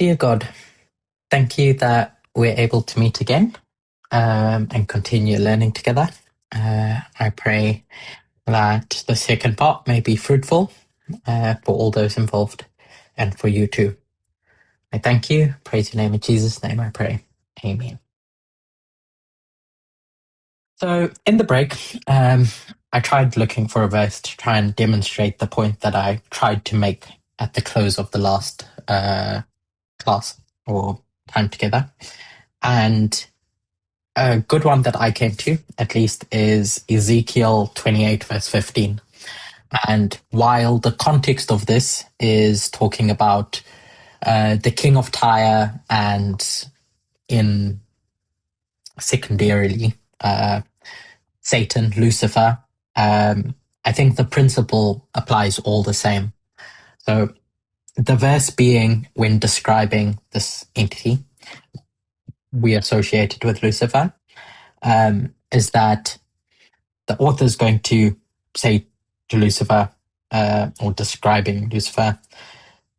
Dear God, thank you that we're able to meet again and continue learning together. I pray that the second part may be fruitful for all those involved and for you too. I thank you. Praise your name. In Jesus' name I pray. Amen. So in the break, I tried looking for a verse to try and demonstrate the point that I tried to make at the close of the last class or time together. And a good one that I came to, at least, is Ezekiel 28, verse 15. And while the context of this is talking about the king of Tyre and in secondarily Satan, Lucifer, I think the principle applies all the same. So the verse being when describing this entity we associated with Lucifer, is that the author is going to say to Lucifer, or describing Lucifer,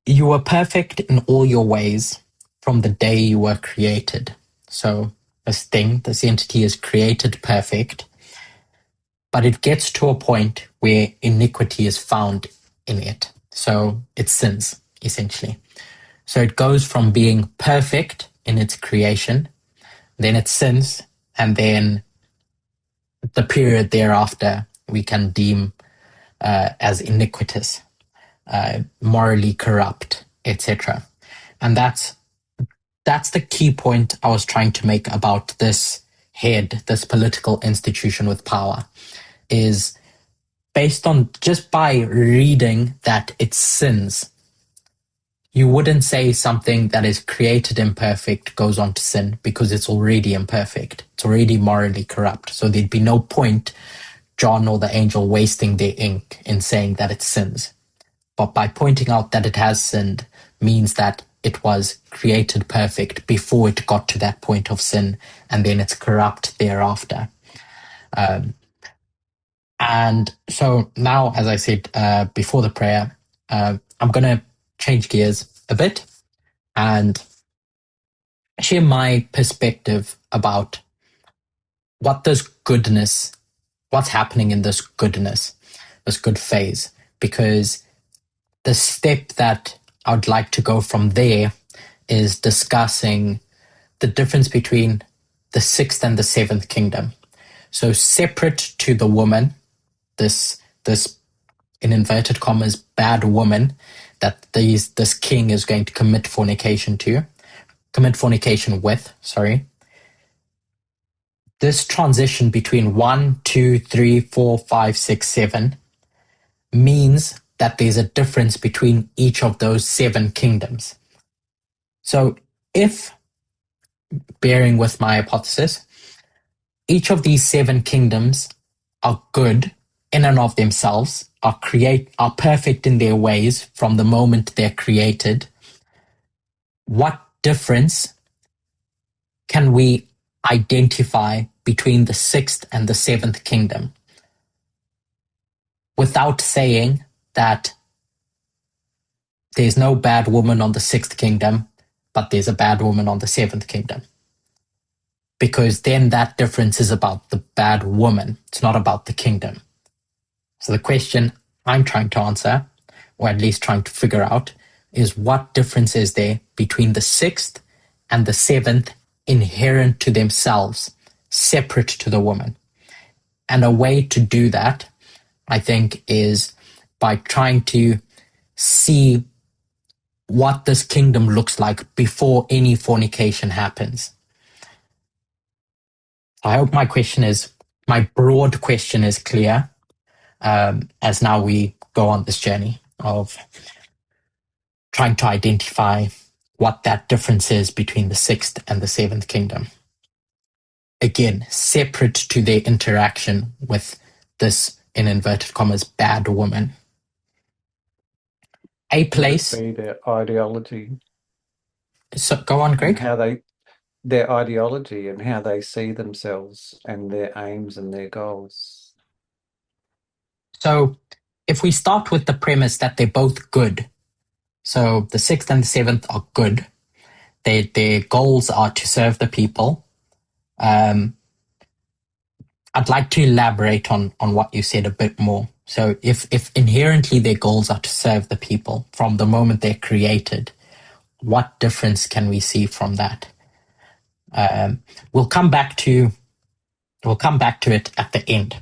you were perfect in all your ways from the day you were created. So this entity is created perfect, but it gets to a point where iniquity is found in it. So it sins, essentially. So it goes from being perfect in its creation, then it sins, and then the period thereafter we can deem as iniquitous, morally corrupt, etc. And that's the key point I was trying to make about this head, this political institution with power, is based on just by reading that it sins. You wouldn't say something that is created imperfect goes on to sin because it's already imperfect. It's already morally corrupt. So there'd be no point John or the angel wasting their ink in saying that it sins. But by pointing out that it has sinned means that it was created perfect before it got to that point of sin, and then it's corrupt thereafter. And so now, as I said before the prayer, I'm going to change gears a bit and share my perspective about what's happening in this goodness, this good phase, because the step that I would like to go from there is discussing the difference between the sixth and the seventh kingdom. So separate to the woman, this in inverted commas bad woman that this king is going to commit fornication with. This transition between 1, 2, 3, 4, 5, 6, 7 means that there's a difference between each of those 7 kingdoms. So if, bearing with my hypothesis, each of these 7 kingdoms are good in and of themselves, are perfect in their ways from the moment they're created, what difference can we identify between the sixth and the seventh kingdom without saying that there's no bad woman on the sixth kingdom, but there's a bad woman on the seventh kingdom? Because then that difference is about the bad woman. It's not about the kingdom. So the question I'm trying to answer, or at least trying to figure out, is what difference is there between the sixth and the seventh inherent to themselves, separate to the woman? And a way to do that, I think, is by trying to see what this kingdom looks like before any fornication happens. I hope my broad question is clear, as now we go on this journey of trying to identify what that difference is between the sixth and the seventh kingdom. Again, separate to their interaction with this, in inverted commas, bad woman. A place. Would it be their ideology? So go on, Greg. Their ideology and how they see themselves and their aims and their goals. So if we start with the premise that they're both good, so the sixth and the seventh are good, Their goals are to serve the people. I'd like to elaborate on what you said a bit more. So if inherently their goals are to serve the people from the moment they're created, what difference can we see from that? We'll come back to it at the end.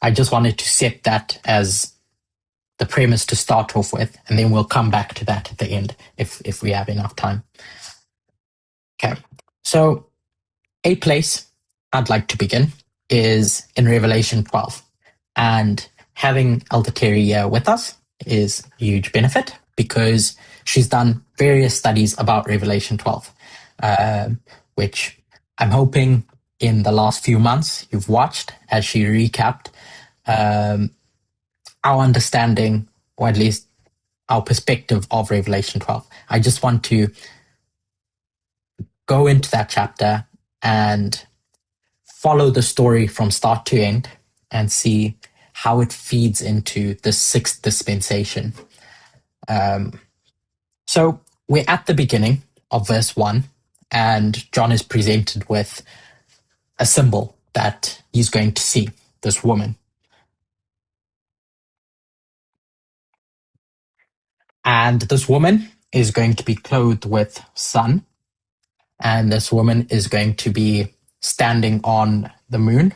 I just wanted to set that as the premise to start off with, and then we'll come back to that at the end if we have enough time. Okay, so a place I'd like to begin is in Revelation 12. And having Elder Terry here with us is a huge benefit because she's done various studies about Revelation 12, which I'm hoping in the last few months you've watched as she recapped our understanding, or at least our perspective of Revelation 12. I just want to go into that chapter and follow the story from start to end and see how it feeds into the sixth dispensation. So we're at the beginning of verse 1, and John is presented with a symbol that he's going to see, this woman. And this woman is going to be clothed with sun, and this woman is going to be standing on the moon,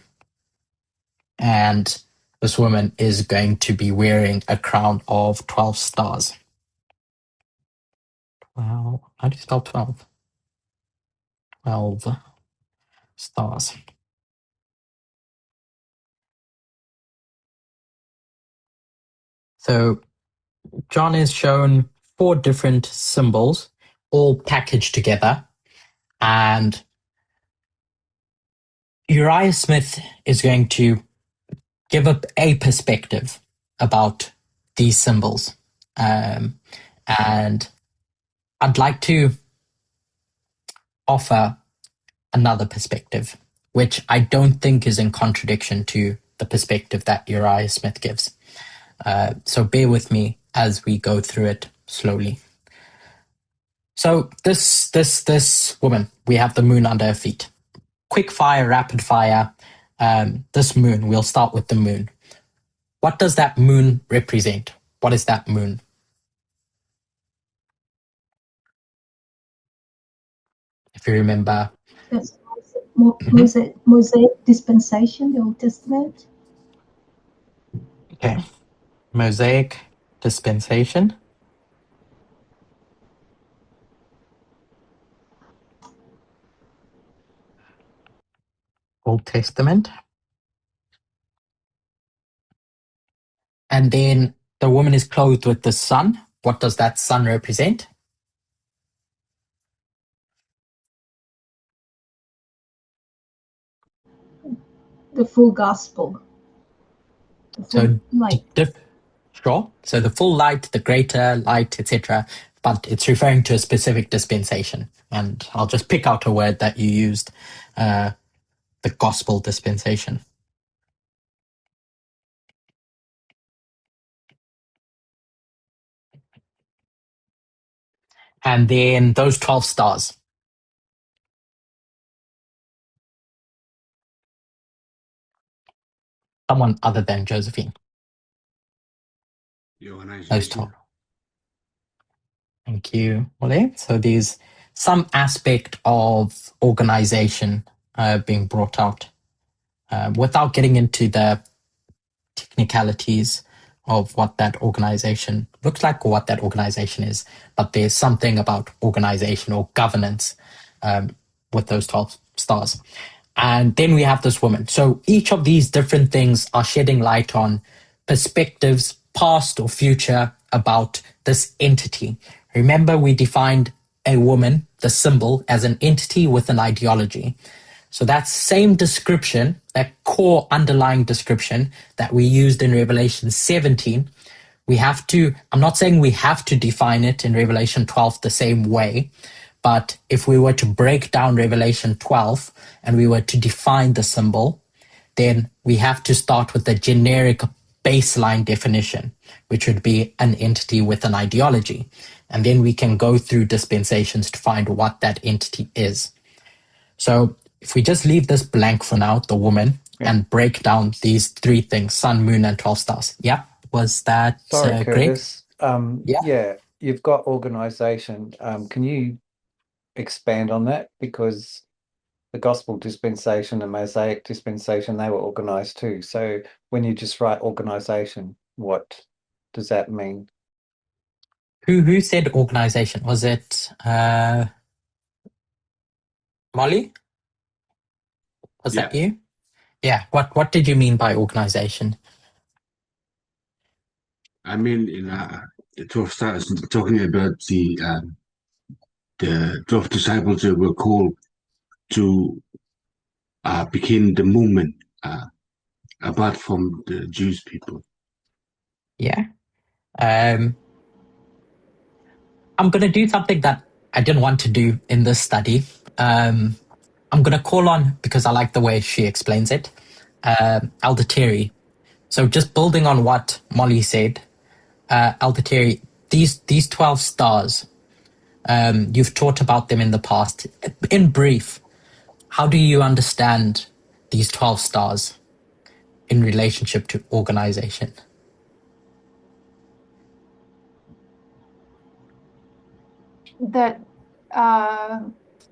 and this woman is going to be wearing a crown of 12 stars. Wow, how do you spell 12? 12 stars. So John is shown 4 different symbols, all packaged together, and Uriah Smith is going to give up a perspective about these symbols. And I'd like to offer another perspective, which I don't think is in contradiction to the perspective that Uriah Smith gives. So bear with me as we go through it slowly. So this woman, we have the moon under her feet. Quick fire, rapid fire. This moon, we'll start with the moon. What does that moon represent? What is that moon? If you remember. That's Mosaic dispensation, the Old Testament. Okay. Mosaic dispensation. Old Testament. And then the woman is clothed with the sun. What does that sun represent? The full gospel. The full light. Sure. So the full light, the greater light, etc. But it's referring to a specific dispensation. And I'll just pick out a word that you used, the gospel dispensation. And then those 12 stars. Someone other than Josephine. Those 12. Thank you, Ole. So there's some aspect of organization being brought out without getting into the technicalities of what that organization looks like or what that organization is. But there's something about organization or governance with those 12 stars. And then we have this woman. So each of these different things are shedding light on perspectives, past or future, about this entity. Remember, we defined a woman, the symbol, as an entity with an ideology. So that same description, that core underlying description that we used in Revelation 17, we have to, I'm not saying we have to define it in Revelation 12 the same way, but if we were to break down Revelation 12 and we were to define the symbol, then we have to start with the generic baseline definition, which would be an entity with an ideology. and then we can go through dispensations to find what that entity is. So if we just leave this blank for now, the woman, and break down these three things, sun, moon, and 12 stars. Yeah, was that Sorry, Greg? Curtis. Yeah, you've got organization. Can you expand on that? Because the gospel dispensation and Mosaic dispensation, they were organized too. So when you just write organization, what does that mean? Who said organization? Was it Molly? Was that you? Yeah. What did you mean by organization? I mean, in the 12 stars, talking about the 12 disciples that were called to begin the movement apart from the Jewish people. Yeah. I'm going to do something that I didn't want to do in this study. I'm going to call on, because I like the way she explains it, Elder Terry. So just building on what Molly said, Elder Terry, these 12 stars, you've taught about them in the past. In brief, how do you understand these 12 stars in relationship to organization? That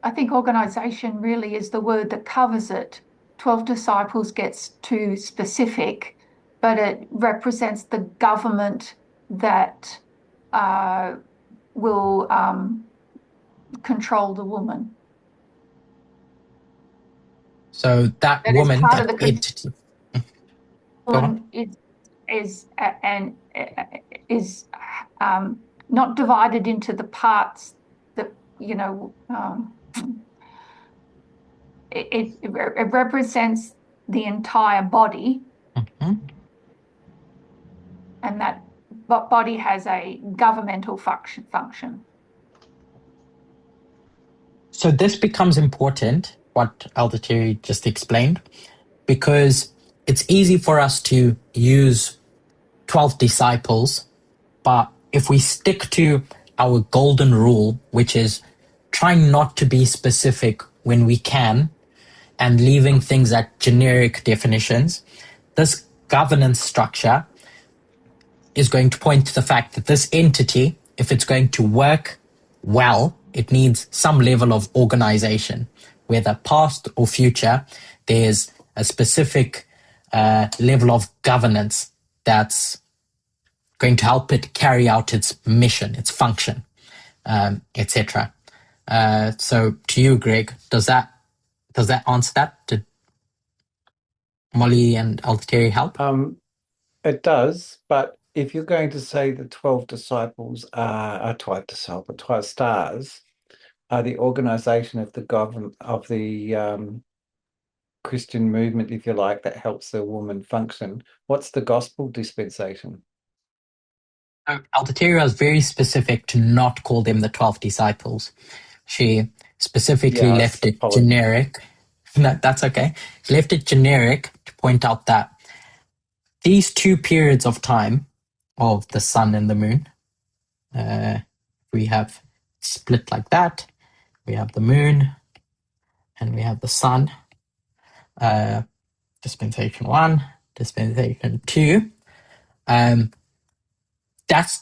I think organization really is the word that covers it. 12 disciples gets too specific, but it represents the government that will control the woman. So that woman, part that of the entity. woman is not divided into the parts that, you know, it represents the entire body. Mm-hmm. And that body has a governmental function. So this becomes important, what Elder Terry just explained, because it's easy for us to use 12 disciples, but if we stick to our golden rule, which is trying not to be specific when we can and leaving things at generic definitions, this governance structure is going to point to the fact that this entity, if it's going to work well, it needs some level of organization, whether past or future. There's a specific level of governance that's going to help it carry out its mission, its function, etc. So to you, Greg, does that answer that? Did Molly and Elder Terry help? It does, but if you're going to say the 12 disciples are 12 stars, are the organization of the government of the Christian movement, if you like, that helps the woman function. What's the gospel dispensation? Elder Terry was very specific to not call them the 12 disciples. She specifically left it generic. No, that's okay. She left it generic to point out that these two periods of time of the sun and the moon, we have split like that. We have the moon and we have the sun. Dispensation 1, dispensation 2. That's,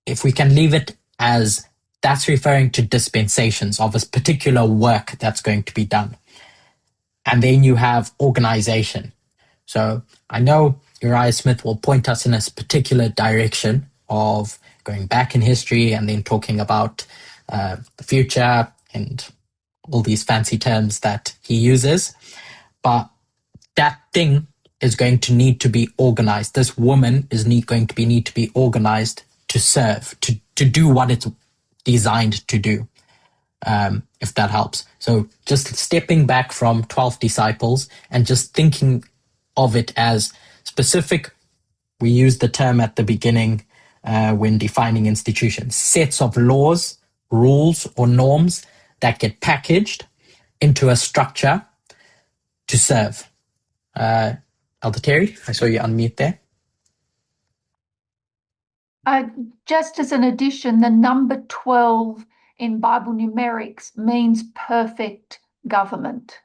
if we can leave it as, that's referring to dispensations of a particular work that's going to be done. And then you have organization. So I know Uriah Smith will point us in a particular direction of going back in history and then talking about the future and all these fancy terms that he uses. But that thing is going to need to be organized. This woman is going to need to be organized to serve, to do what it's designed to do, if that helps. So just stepping back from 12 disciples and just thinking of it as specific. We use the term at the beginning when defining institutions, sets of laws, rules, or norms that get packaged into a structure to serve. Elder Terry, I saw you unmute there. Just as an addition, the number 12 in Bible numerics means perfect government.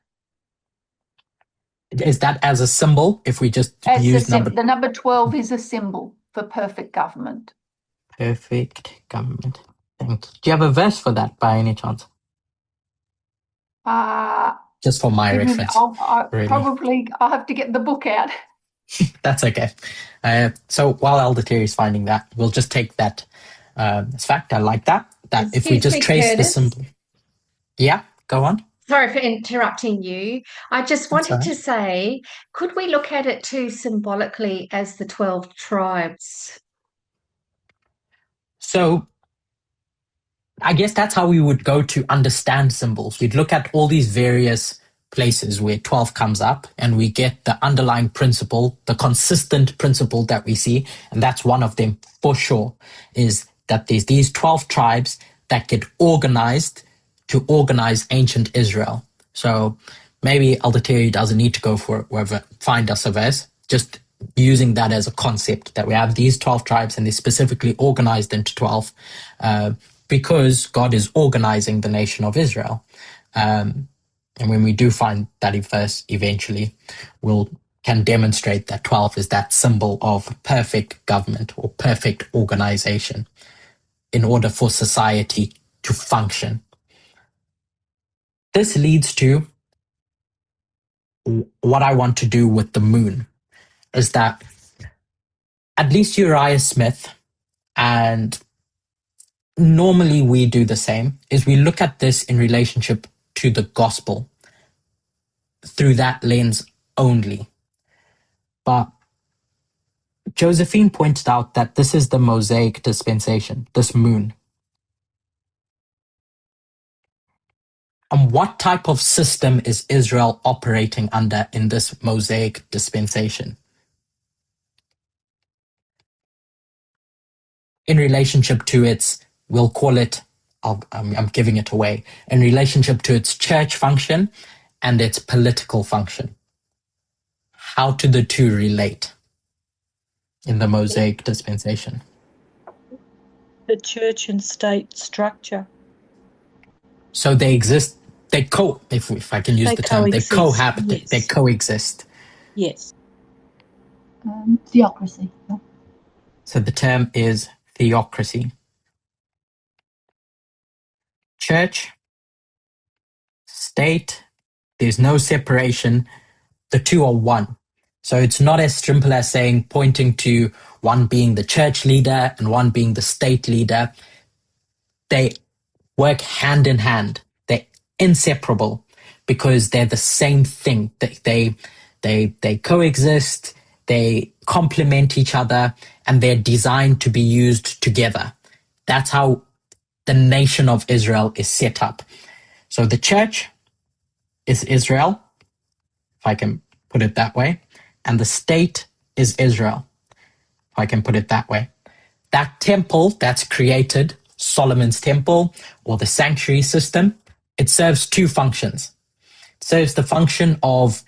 Is that as a symbol? If we just use the number 12 is a symbol for perfect government. Perfect government. Thank you. Do you have a verse for that by any chance? Just for my reference. I'll have to get the book out. That's okay. So while Elder Terry is finding that, we'll just take that as fact. I like that. That if we just trace the symbol. Yeah, go on. Sorry for interrupting you. I just wanted to say, could we look at it too symbolically as the 12 tribes? So I guess that's how we would go to understand symbols. We'd look at all these various places where 12 comes up and we get the underlying principle, the consistent principle that we see. And that's one of them for sure, is that there's these 12 tribes that get organized to organize ancient Israel. So maybe Elder Terry doesn't need to go for whoever find us a verse, just using that as a concept that we have these 12 tribes and they're specifically organized into 12 because God is organizing the nation of Israel. And when we do find that verse eventually, we can demonstrate that 12 is that symbol of perfect government or perfect organization in order for society to function. This leads to what I want to do with the moon, is that at least Uriah Smith, and normally we do the same, is we look at this in relationship to the gospel through that lens only. But Josephine pointed out that this is the Mosaic dispensation, this moon. And what type of system is Israel operating under in this Mosaic dispensation? In relationship to its, we'll call it, I'm giving it away, in relationship to its church function and its political function. How do the two relate in the Mosaic dispensation? The church and state structure. So they exist, if I can use the term, they cohabit, yes. They coexist. Yes. Theocracy. Yeah. So the term is theocracy. Church, state, there's no separation. The two are one. So it's not as simple as pointing to one being the church leader and one being the state leader. They work hand in hand. They're inseparable because they're the same thing. They coexist, they complement each other, and they're designed to be used together. That's how the nation of Israel is set up. So the church is Israel, if I can put it that way, and the state is Israel, if I can put it that way. That temple that's created, Solomon's temple or the sanctuary system, it serves two functions. It serves the function of,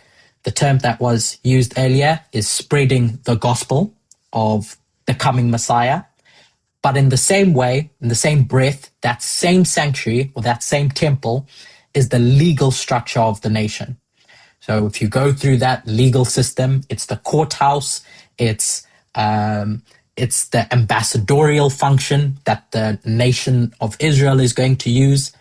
the term that was used earlier is spreading the gospel of the coming Messiah. But in the same way, in the same breath, that same sanctuary or that same temple is the legal structure of the nation. So if you go through that legal system, it's the courthouse, it's the ambassadorial function that the nation of Israel is going to use.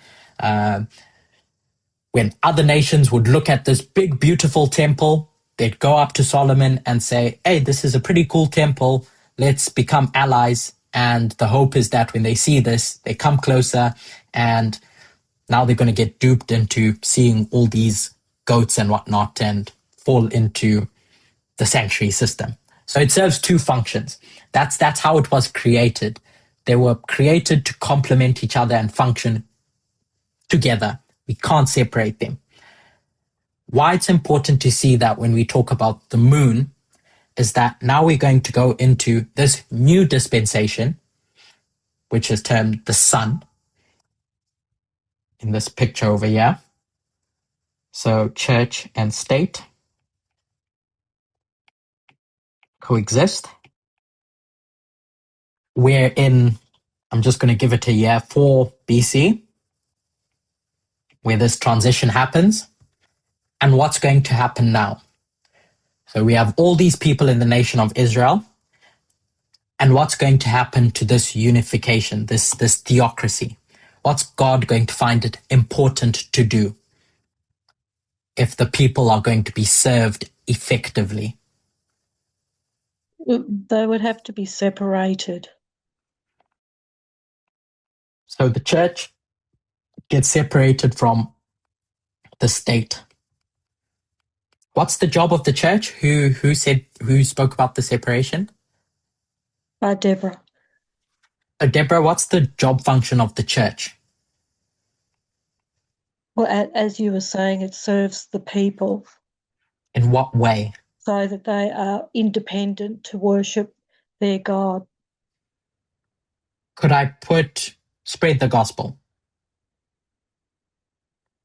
When other nations would look at this big, beautiful temple, they'd go up to Solomon and say, hey, this is a pretty cool temple. Let's become allies. And the hope is that when they see this, they come closer, and now they're going to get duped into seeing all these goats and whatnot and fall into the sanctuary system. So it serves two functions. That's how it was created. They were created to complement each other and function together. We can't separate them. Why it's important to see that when we talk about the moon is that now we're going to go into this new dispensation, which is termed the sun, in this picture over here. So church and state coexist. we're in, I'm just going to give it a year, 4 BC, where this transition happens. And what's going to happen now? So we have all these people in the nation of Israel. And what's going to happen to this unification, this theocracy? What's God going to find it important to do if the people are going to be served effectively? They would have to be separated. So the church gets separated from the state. What's the job of the church? Who spoke about the separation? Deborah. Deborah, what's the job function of the church? Well, as you were saying, it serves the people. In what way? So that they are independent to worship their God. Could I put spread the gospel?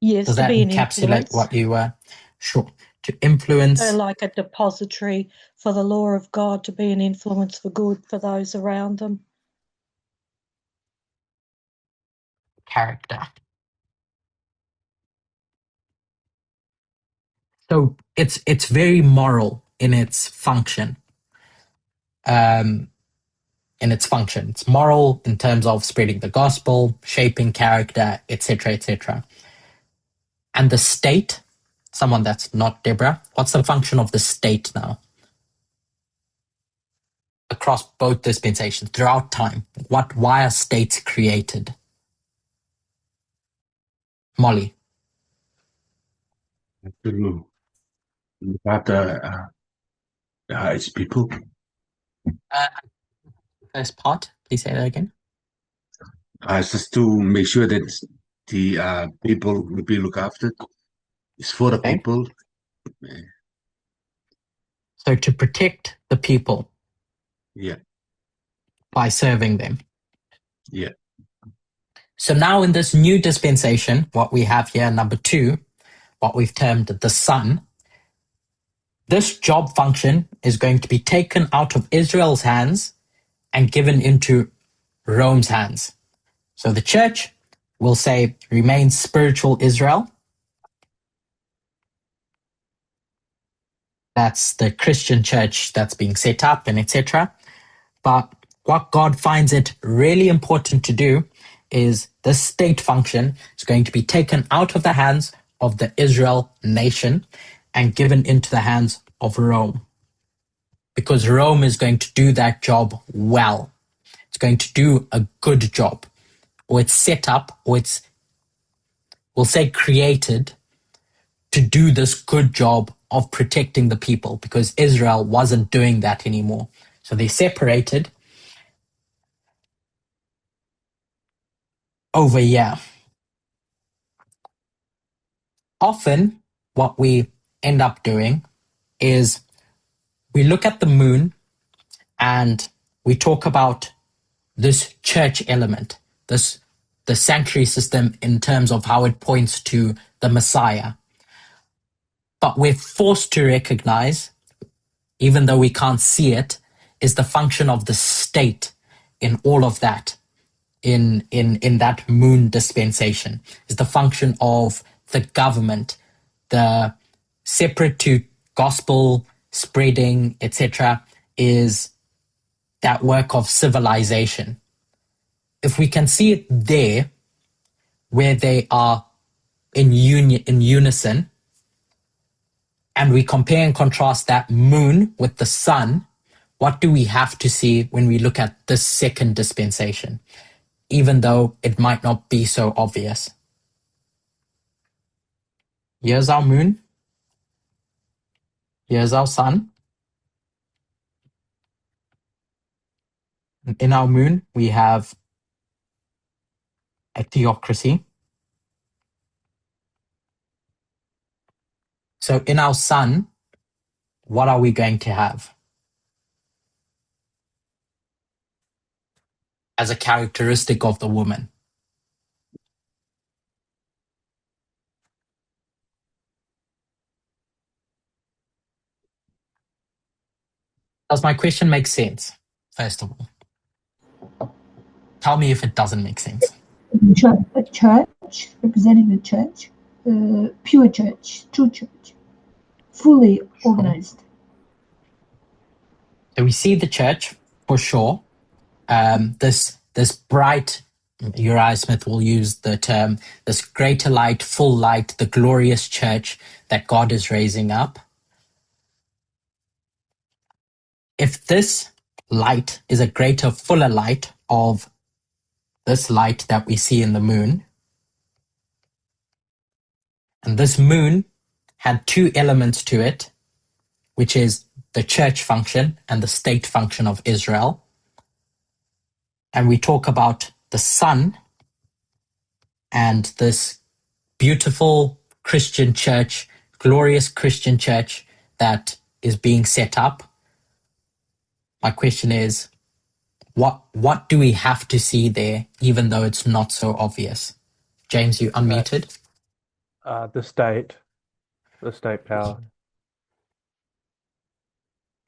Yes, Does to that be an encapsulate influence. what you were? Sure. To influence. So like a depository for the law of God, to be an influence for good for those around them. Character. So it's very moral in its function. It's moral in terms of spreading the gospel, shaping character, etc., etc. And the state, someone that's not Deborah, what's the function of the state now? Across both dispensations, throughout time, why are states created? Molly. I don't know. Look after its people. First part, please say that again. Just to make sure that the people will be looked after. It's for the Okay. people. So to protect the people. Yeah. By serving them. Yeah. So now in this new dispensation, what we have here, number 2, what we've termed the Son, this job function is going to be taken out of Israel's hands and given into Rome's hands. So the church will say remains spiritual Israel. That's the Christian church that's being set up and etc. But what God finds it really important to do is the state function is going to be taken out of the hands of the Israel nation and given into the hands of Rome. Because Rome is going to do that job well. It's going to do a good job. Or it's set up, or it's, we'll say created, to do this good job of protecting the people, because Israel wasn't doing that anymore. So they separated over here. Often what we end up doing is we look at the moon and we talk about this church element, the sanctuary system in terms of how it points to the Messiah. But we're forced to recognize, even though we can't see it, is the function of the state in all of that, in that moon dispensation, is the function of the government, the separate to gospel spreading, etc., is that work of civilization. If we can see it there, where they are in unison, and we compare and contrast that moon with the sun, what do we have to see when we look at this second dispensation, even though it might not be so obvious? Here's our moon. Here's our sun. In our moon, we have a theocracy. So in our sun, what are we going to have as a characteristic of the woman? Does my question make sense, first of all? Tell me if it doesn't make sense. A church, representing the church, pure church, true church, fully organized. So we see the church for sure. This bright, Uriah Smith will use the term, this greater light, full light, the glorious church that God is raising up. If this light is a greater, fuller light of this light that we see in the moon, and this moon had two elements to it, which is the church function and the state function of Israel. And we talk about the sun and this beautiful Christian church, glorious Christian church that is being set up. My question is, what do we have to see there, even though it's not so obvious? James, you unmuted. The state power.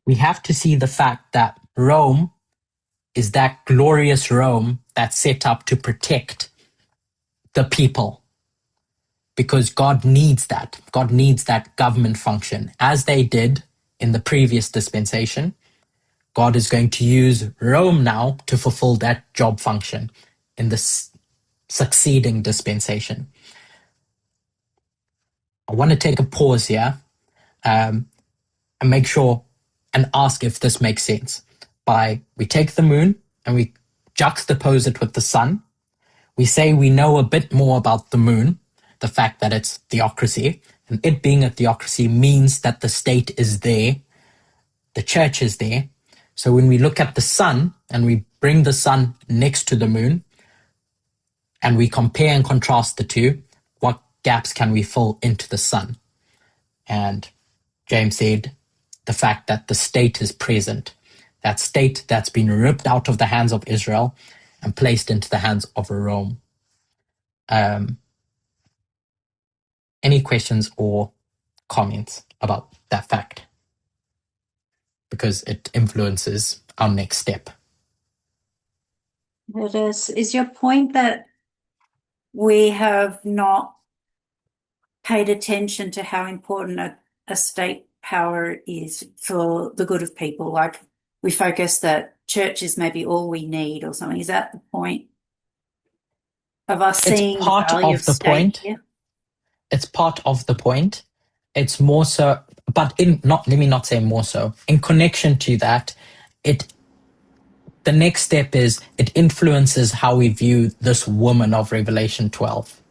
We have to see the fact that Rome is that glorious Rome that's set up to protect the people. Because God needs that. God needs that government function. As they did in the previous dispensation, God is going to use Rome now to fulfill that job function in the succeeding dispensation. I want to take a pause here and make sure and ask if this makes sense. We take the moon and we juxtapose it with the sun. We say we know a bit more about the moon, the fact that it's theocracy, and it being a theocracy means that the state is there, the church is there. So when we look at the sun and we bring the sun next to the moon and we compare and contrast the two, what gaps can we fill into the sun? And James said the fact that the state is present, that state that's been ripped out of the hands of Israel and placed into the hands of Rome. Any questions or comments about that fact? Because it influences our next step. It is. Is your point that we have not paid attention to how important a state power is for the good of people? Like, we focus that church is maybe all we need or something. Is that the point of us seeing It's part the value of the state? point. Yeah. It's part of the point. It's more so, but let me not say more so. In connection to that, the next step is it influences how we view this woman of Revelation 12.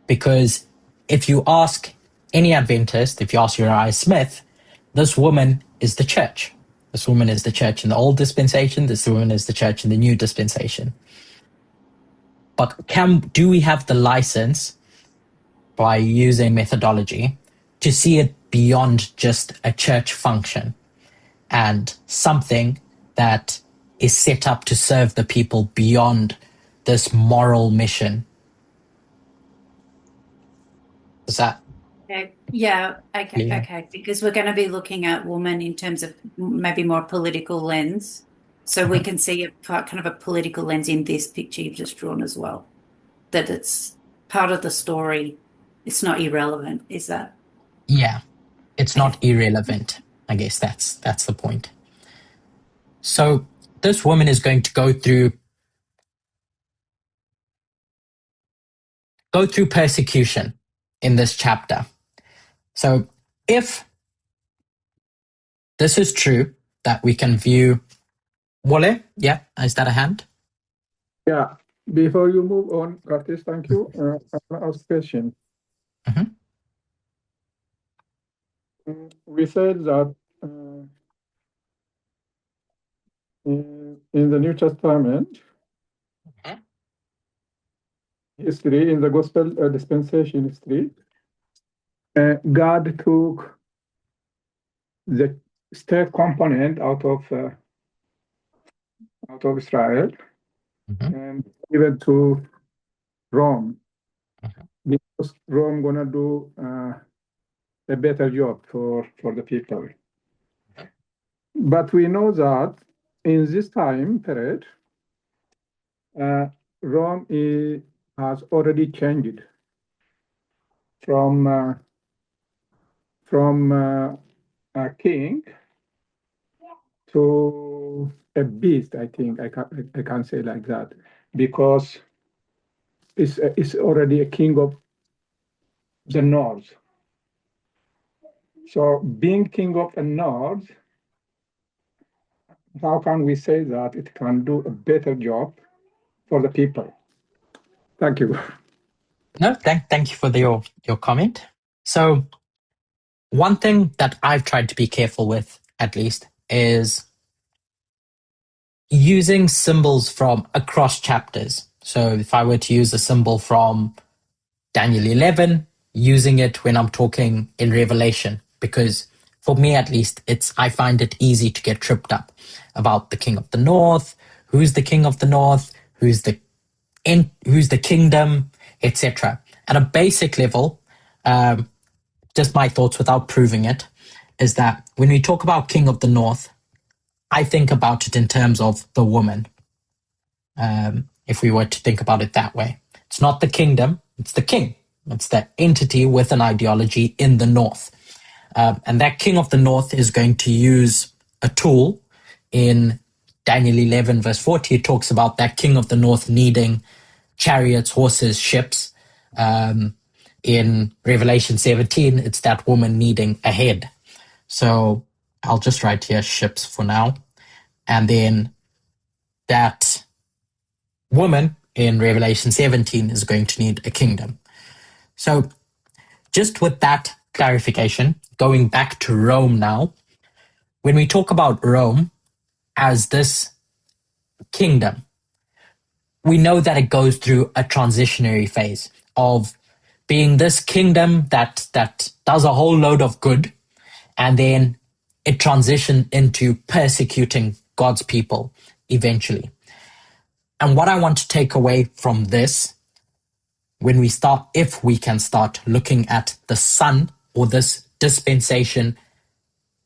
Because if you ask any Adventist, if you ask Uriah Smith, this woman is the church. This woman is the church in the old dispensation. This woman is the church in the new dispensation. But do we have the license, by using methodology, to see it beyond just a church function and something that is set up to serve the people beyond this moral mission? Is that? Yeah, okay. Because we're going to be looking at women in terms of maybe more political lens. So we can see a kind of a political lens in this picture you've just drawn as well. That it's part of the story. It's not irrelevant, is that? Yeah, it's not irrelevant. I guess that's the point. So this woman is going to go through persecution in this chapter. So if this is true, that we can view... Wale, yeah, is that a hand? Yeah, before you move on, Curtis, thank you. I want to ask a question. We said that in the New Testament history, in the gospel dispensation history, God took the state component out of Israel and given to Rome, because Rome gonna do a better job for the people. But we know that in this time period, Rome has already changed from a king to a beast. I think I can't say like that, because it's already a king of the north. So being king of the north, how can we say that it can do a better job for the people? Thank you. No, thank you for your comment. So one thing that I've tried to be careful with, at least, is using symbols from across chapters. So if I were to use a symbol from Daniel 11, using it when I'm talking in Revelation, because for me at least, I find it easy to get tripped up about the king of the north, who's the king of the north, who's the kingdom, etc. At a basic level, just my thoughts without proving it, is that when we talk about king of the north, I think about it in terms of the woman. If we were to think about it that way, it's not the kingdom, it's the king. It's the entity with an ideology in the north. And that king of the north is going to use a tool. In Daniel 11 verse 40, it talks about that king of the north needing chariots, horses, ships. In Revelation 17, it's that woman needing a head. So I'll just write here ships for now. And then that woman in Revelation 17 is going to need a kingdom. So just with that clarification, going back to Rome now, when we talk about Rome as this kingdom, we know that it goes through a transitionary phase of being this kingdom that does a whole load of good, and then it transitioned into persecuting God's people eventually. And what I want to take away from this, if we can start looking at the Son or this dispensation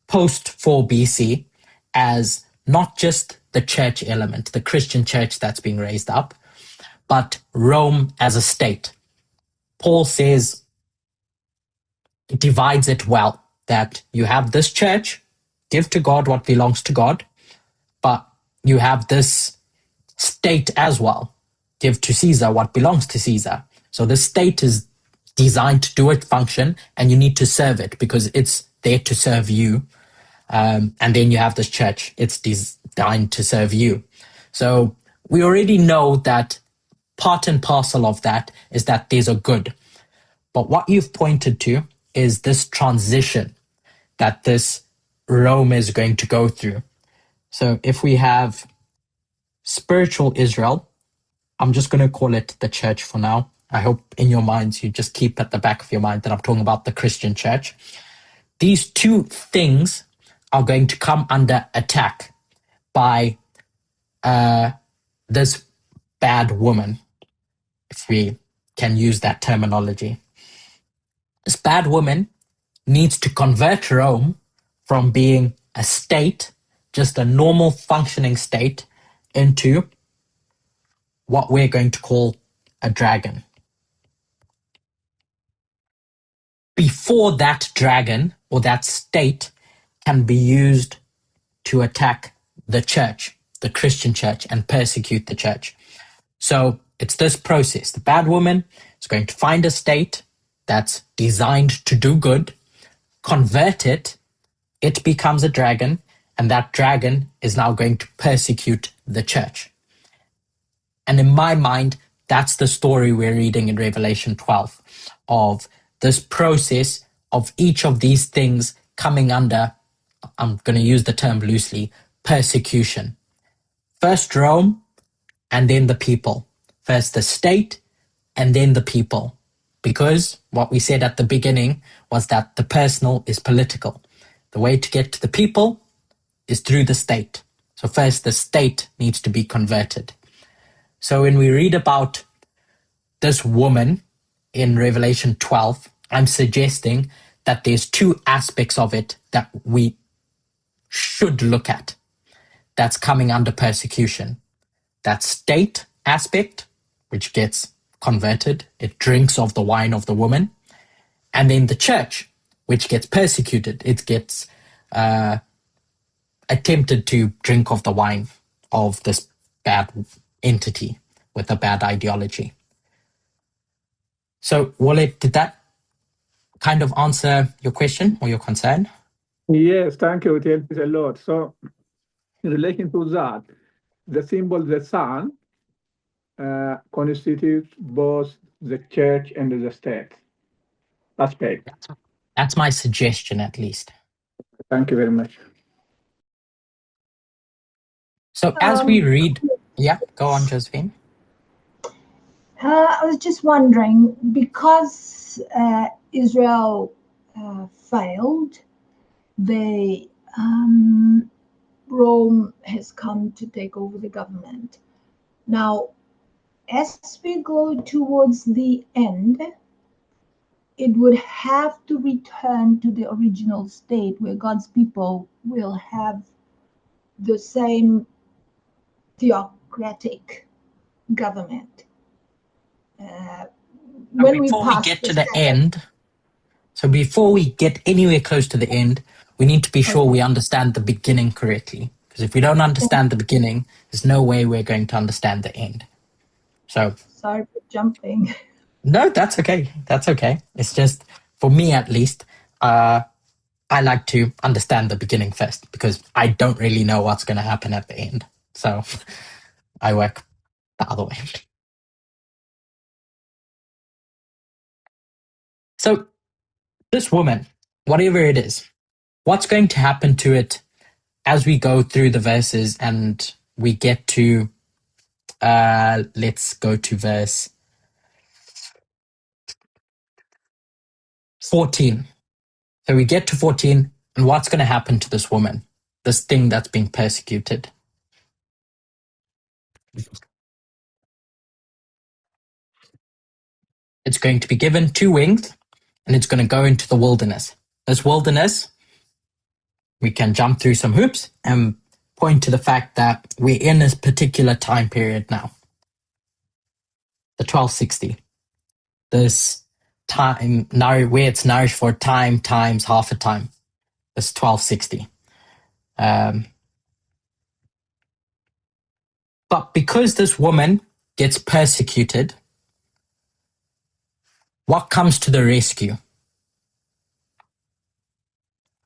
post 4 BC as not just the church element, the Christian church that's being raised up, but Rome as a state. Paul says, divides it well, that you have this church, give to God what belongs to God, but you have this state as well, give to Caesar what belongs to Caesar. So the state is designed to do its function, and you need to serve it because it's there to serve you. And then you have this church, it's designed to serve you. So we already know that part and parcel of that is that there's a good. But what you've pointed to is this transition that this Rome is going to go through. So if we have spiritual Israel, I'm just going to call it the church for now. I hope in your minds you just keep at the back of your mind that I'm talking about the Christian church. These two things are going to come under attack by this bad woman, if we can use that terminology. This bad woman needs to convert Rome from being a state, just a normal functioning state, into what we're going to call a dragon. Before that dragon or that state can be used to attack the church, the Christian church, and persecute the church. So it's this process. The bad woman is going to find a state that's designed to do good, convert it, it becomes a dragon, and that dragon is now going to persecute the church. And in my mind, that's the story we're reading in Revelation 12, of this process of each of these things coming under, I'm going to use the term loosely, persecution. First Rome, and then the people. First the state, and then the people. Because what we said at the beginning was that the personal is political. The way to get to the people is through the state. So first the state needs to be converted. So when we read about this woman in Revelation 12, I'm suggesting that there's two aspects of it that we should look at. that's coming under persecution. That state aspect, which gets converted, it drinks of the wine of the woman. And then the church, which gets persecuted, it gets attempted to drink of the wine of this bad entity with a bad ideology. So, Walid, did that kind of answer your question or your concern? Yes, thank you. It helps a lot. So, in relation to that, the symbol, the sun, constitutes both the church and the state aspect. That's my suggestion, at least. Thank you very much. So as we read, yeah, go on, Josephine. I was just wondering, because Israel failed, Rome has come to take over the government. Now, as we go towards the end, it would have to return to the original state where God's people will have the same theocratic government. Before we get to the end, so before we get anywhere close to the end, we need to be sure we understand the beginning correctly. Because if we don't understand the beginning, there's no way we're going to understand the end. So sorry for jumping. No, that's okay. That's okay. It's just, for me at least, I like to understand the beginning first because I don't really know what's going to happen at the end. So I work the other way. So this woman, whatever it is, what's going to happen to it as we go through the verses and we get to, let's go to verse 14. So we get to 14, and what's going to happen to this woman, this thing that's being persecuted? It's going to be given 2 wings, and it's going to go into the wilderness. This wilderness, we can jump through some hoops and point to the fact that we're in this particular time period now. The 1260. This time, where it's nourished for a time times half a time. This 1260. But because this woman gets persecuted, what comes to the rescue?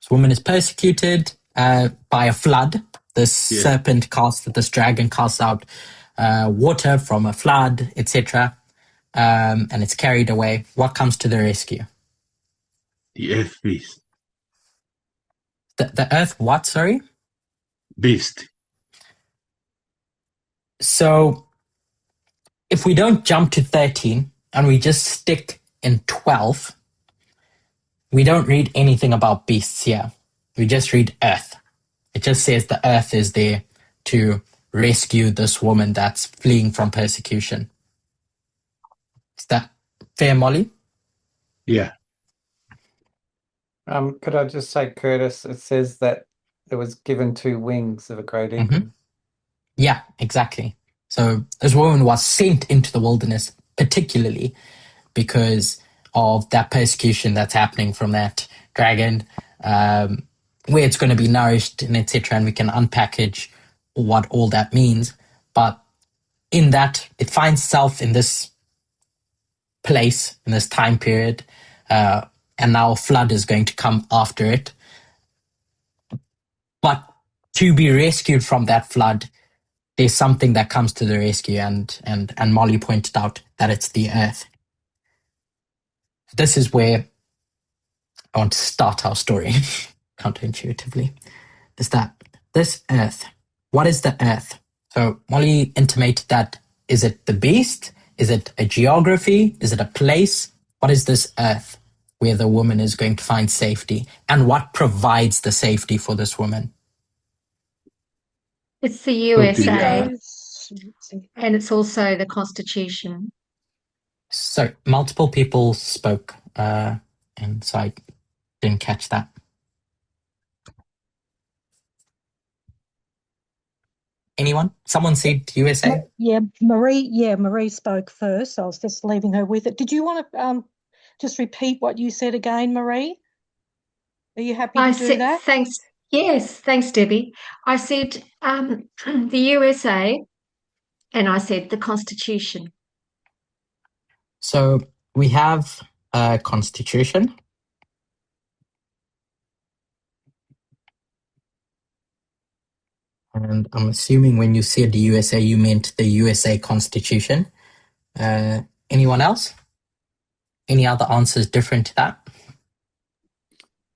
This woman is persecuted by a flood. This this dragon casts out water from a flood, etc. And it's carried away. What comes to the rescue? The earth beast. The earth what, sorry? Beast. So if we don't jump to 13 and we just stick in 12, we don't read anything about beasts here. We just read earth. It just says the earth is there to rescue this woman that's fleeing from persecution. Is that fair, Molly? Yeah. Could I just say, Curtis, it says that it was given 2 wings of a great eagle. Mm-hmm. Yeah, exactly. So this woman was sent into the wilderness, particularly because of that persecution that's happening from that dragon, where it's going to be nourished and etc. And we can unpackage what all that means. But in that, it finds itself in this place, in this time period, and now a flood is going to come after it. But to be rescued from that flood, there's something that comes to the rescue, and Molly pointed out that it's the earth. This is where I want to start our story, counterintuitively, is that this earth, what is the earth? So Molly intimated that, is it the beast? Is it a geography? Is it a place? What is this earth where the woman is going to find safety? And what provides the safety for this woman? It's the USA, and it's also the Constitution. So multiple people spoke, and so I didn't catch that. Anyone? Someone said USA? Marie spoke first. I was just leaving her with it. Did you want to just repeat what you said again, Marie? Are you happy to do that? Thanks. Yes, thanks, Debbie. I said the USA, and I said the Constitution. So we have a constitution. And I'm assuming when you said the USA, you meant the USA Constitution. Anyone else? Any other answers different to that?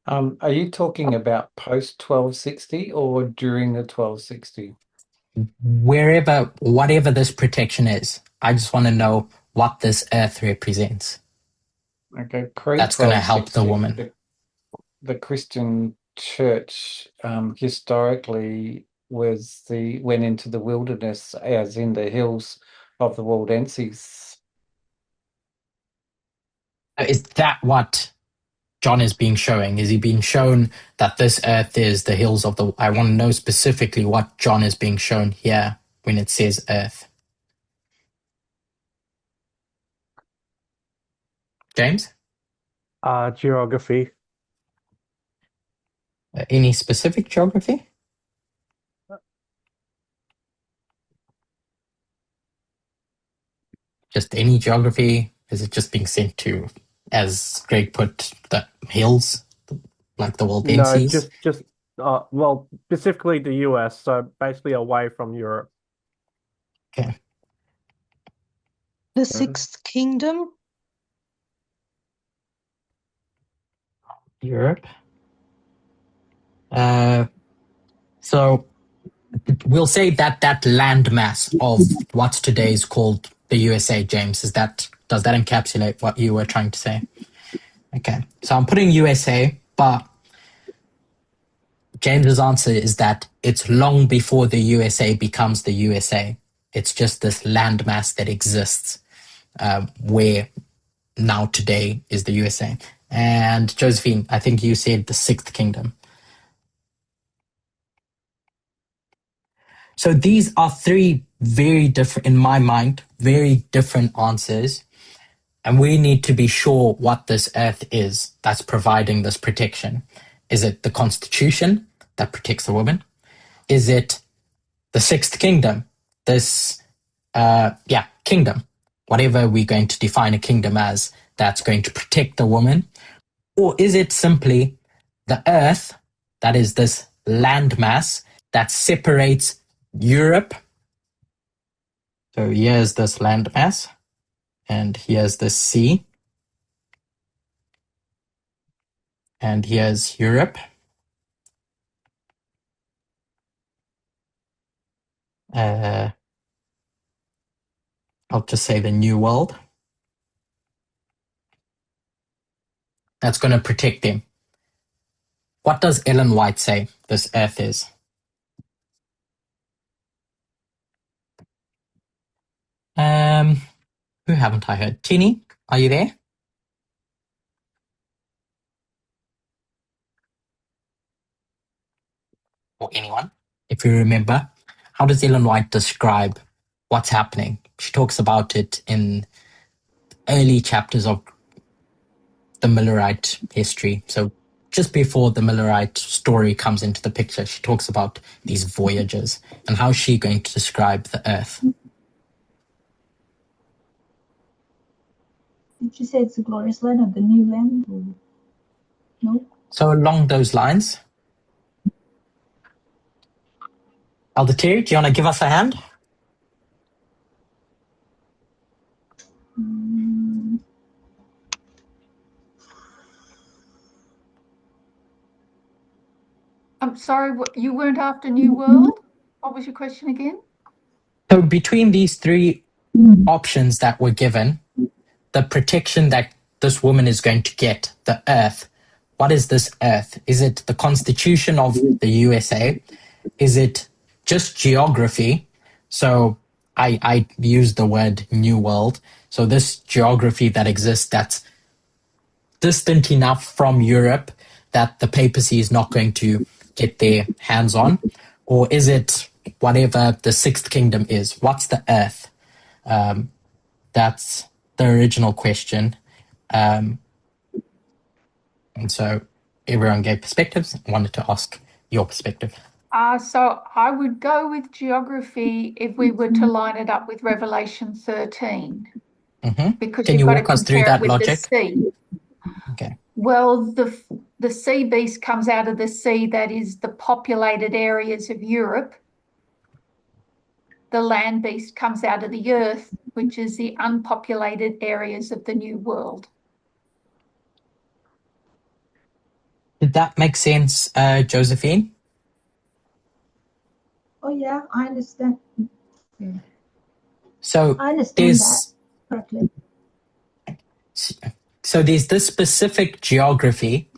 Are you talking about post 1260 or during the 1260? Whatever this protection is, I just want to know what this earth represents. Okay, That's going to help the woman. The Christian church historically went into the wilderness, as in the hills of the Waldenses. Is that what John is being showing? Is he being shown that this earth is the hills of the... I want to know specifically what John is being shown here when it says earth. James? Geography. Any specific geography? Just any geography? Is it just being sent to, as Greg put, the hills, like the Waldenses? No, just well, specifically the US, so basically away from Europe. Okay. The Sixth Kingdom? Europe. So we'll say that landmass of what today is called the USA, James, does that encapsulate what you were trying to say? Okay, so I'm putting USA, but James's answer is that it's long before the USA becomes the USA. It's just this landmass that exists where now today is the USA. And Josephine, I think you said the Sixth Kingdom. So these are three very different, in my mind, very different answers. And we need to be sure what this earth is that's providing this protection. Is it the Constitution that protects the woman? Is it the Sixth Kingdom? This, kingdom, whatever we're going to define a kingdom as, that's going to protect the woman? Or is it simply the earth, that is this landmass that separates Europe? So here's this landmass, and here's the sea, and here's Europe. I'll just say the New World. That's going to protect them. What does Ellen White say this earth is? Who haven't I heard? Tini, are you there? Or anyone, if you remember, how does Ellen White describe what's happening? She talks about it in early chapters of the Millerite history. So just before the Millerite story comes into the picture, she talks about these voyages and how she's going to describe the earth. Did you say it's a glorious land of the new land? Or... No? So along those lines, Elder Terry, do you want to give us a hand? I'm sorry, you weren't after New World? What was your question again? So between these three options that were given, the protection that this woman is going to get, the earth, what is this earth? Is it the Constitution of the USA? Is it just geography? So I use the word New World. So this geography that exists that's distant enough from Europe that the papacy is not going to get their hands on? Or is it whatever the sixth kingdom is. What's the earth? That's the original question. And so everyone gave perspectives. I wanted to ask your perspective. So I would go with geography if we were to line it up with Revelation 13. Because Can you've you got to walk us through compare it that with logic? the sea. Okay. Well, the sea beast comes out of the sea, that is the populated areas of Europe. The land beast comes out of the earth, which is the unpopulated areas of the New World. Did that make sense, Josephine? Oh yeah, I understand. So I understand that correctly. So there's this specific geography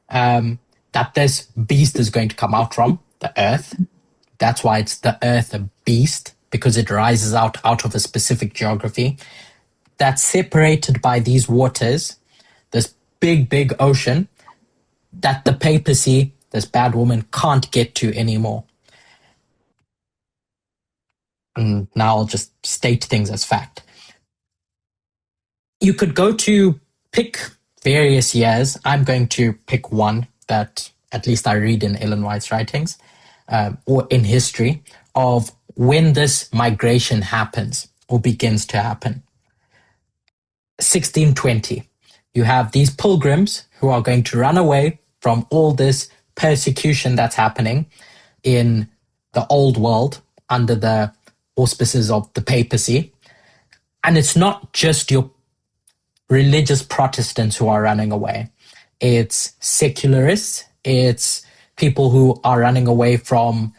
that this beast is going to come out from, the earth. That's why it's the earth, a beast, because it rises out of a specific geography. That's separated by these waters, this big ocean that the papacy, this bad woman, can't get to anymore. And now I'll just state things as fact. You could go to pick various years. I'm going to pick one that at least I read in Ellen White's writings or in history of when this migration happens or begins to happen. 1620. You have these pilgrims who are going to run away from all this persecution that's happening in the old world under the auspices of the papacy. And it's not just your religious Protestants who are running away. It's secularists. It's people who are running away from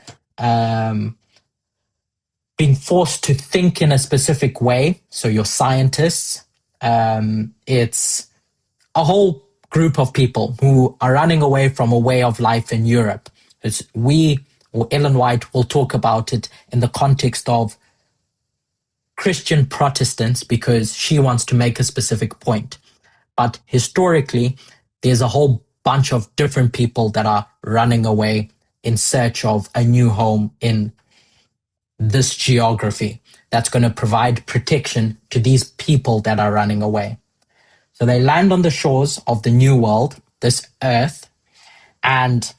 being forced to think in a specific way. So your scientists. It's a whole group of people who are running away from a way of life in Europe. We, or Ellen White, will talk about it in the context of Christian Protestants because she wants to make a specific point. But historically, there's a whole bunch of different people that are running away in search of a new home in this geography that's going to provide protection to these people that are running away. So they land on the shores of the New World, this earth, and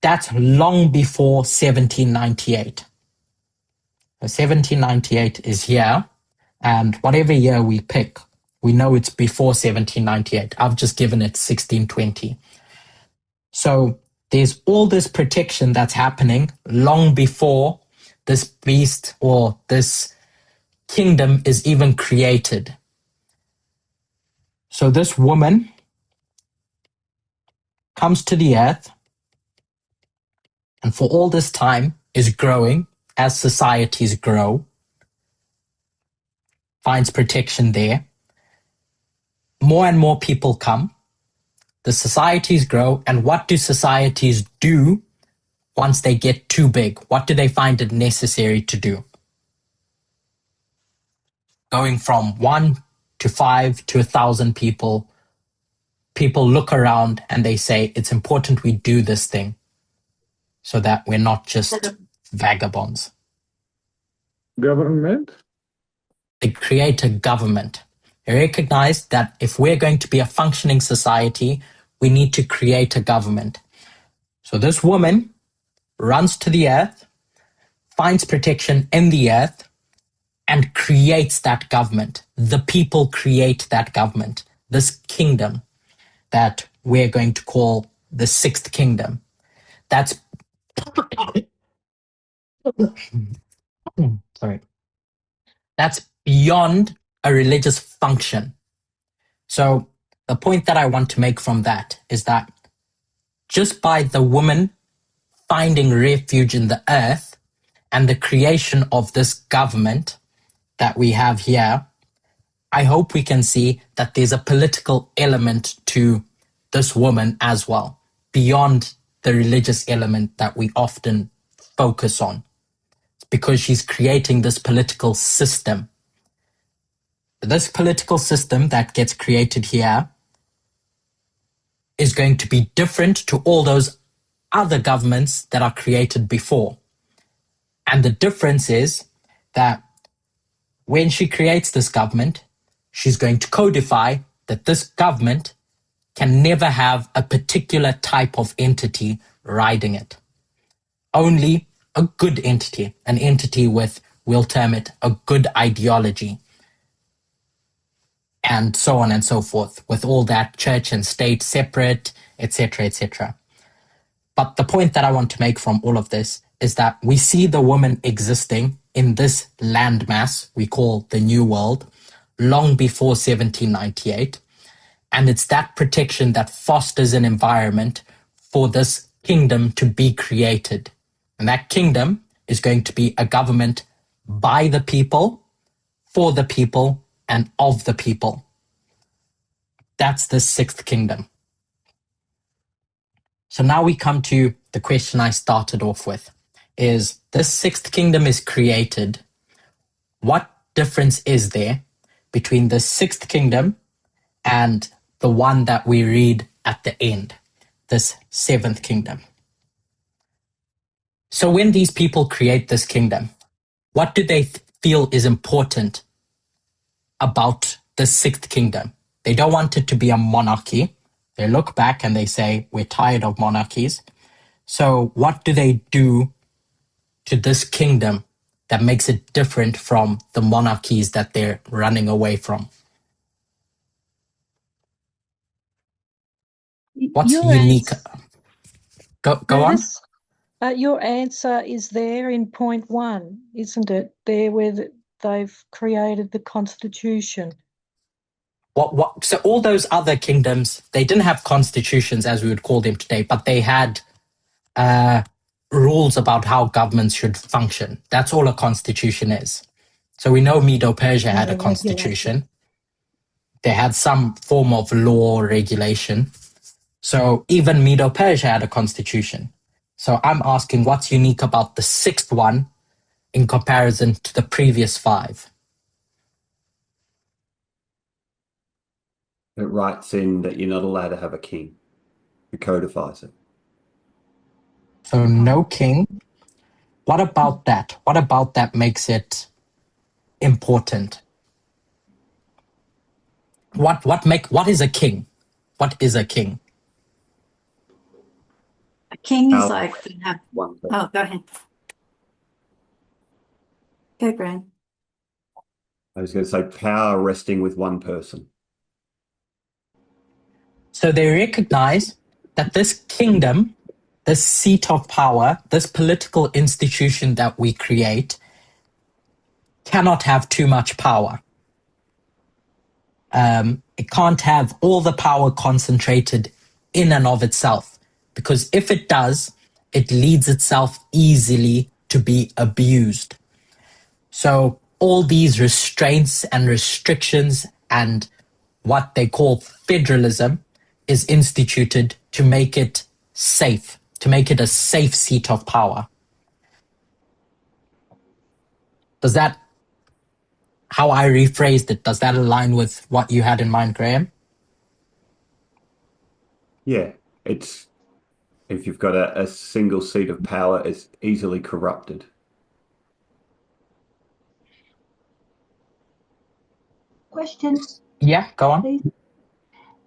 that's long before 1798. So 1798 is here, and whatever year we pick, we know it's before 1798. I've just given it 1620. So there's all this protection that's happening long before this beast or this kingdom is even created. So this woman comes to the earth and for all this time is growing as societies grow, finds protection there. More and more people come. The societies grow. And what do societies do once they get too big? What do they find it necessary to do? Going from 1 to 5 to 1,000 people, people look around and they say, it's important we do this thing so that we're not just vagabonds. Government? They create a government. They recognize that if we're going to be a functioning society, we need to create a government. So this woman runs to the earth, finds protection in the earth, and creates that government. The people create that government, this kingdom that we're going to call the sixth kingdom. That's sorry. That's beyond a religious function. So the point that I want to make from that is that just by the woman finding refuge in the earth and the creation of this government that we have here, I hope we can see that there's a political element to this woman as well, beyond the religious element that we often focus on. It's because she's creating this political system. This political system that gets created here is going to be different to all those other governments that are created before. And the difference is that when she creates this government, she's going to codify that this government can never have a particular type of entity riding it. Only a good entity, an entity with, we'll term it, a good ideology, and so on and so forth, with all that church and state separate, etc., etc. But the point that I want to make from all of this is that we see the woman existing in this landmass we call the New World long before 1798. And it's that protection that fosters an environment for this kingdom to be created. And that kingdom is going to be a government by the people, for the people, and of the people. That's the sixth kingdom. So now we come to the question I started off with, is this sixth kingdom is created. What difference is there between the sixth kingdom and the one that we read at the end, this seventh kingdom? So when these people create this kingdom, what do they feel is important about the sixth kingdom? They don't want it to be a monarchy. They look back and they say, we're tired of monarchies. So what do they do to this kingdom that makes it different from the monarchies that they're running away from? What's unique? Go on. Your answer is there in point 1, isn't it? There where they've created the constitution. So all those other kingdoms, they didn't have constitutions as we would call them today, but they had rules about how governments should function. That's all a constitution is. So we know Medo-Persia had a constitution. They had some form of law or regulation. So even Medo-Persia had a constitution. So I'm asking what's unique about the sixth one in comparison to the previous 5? It writes in that you're not allowed to have a king. It codifies it. So no king. What about that? What about that makes it important? What is a king? What is a king? A king is like one. Oh, go ahead. Go, Graham. I was going to say power resting with one person. So they recognize that this kingdom, this seat of power, this political institution that we create cannot have too much power. It can't have all the power concentrated in and of itself, because if it does, it leads itself easily to be abused. So all these restraints and restrictions and what they call federalism is instituted to make it safe, to make it a safe seat of power. Does that, how I rephrased it, does that align with what you had in mind, Graham? Yeah, it's, if you've got a single seat of power, it's easily corrupted. Question. Yeah, go on. Please.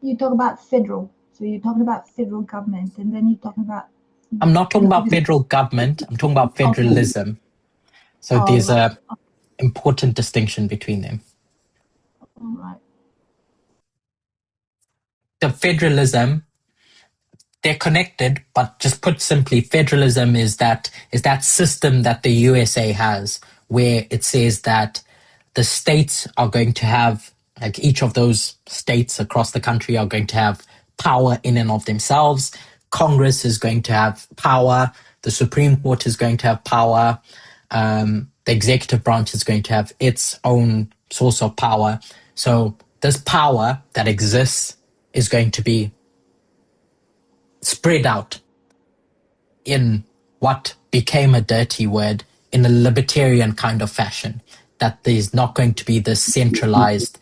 You talk about federal. So you're talking about federal government, and then you're talking about... I'm not talking about federal government. I'm talking about federalism. So there's a important distinction between them. All right. The federalism, they're connected, but just put simply, federalism is that system that the USA has, where it says that the states are going to have, like each of those states across the country are going to have power in and of themselves. Congress is going to have power. The Supreme Court is going to have power. The executive branch is going to have its own source of power. So this power that exists is going to be spread out in what became a dirty word in a libertarian kind of fashion, that there's not going to be this centralized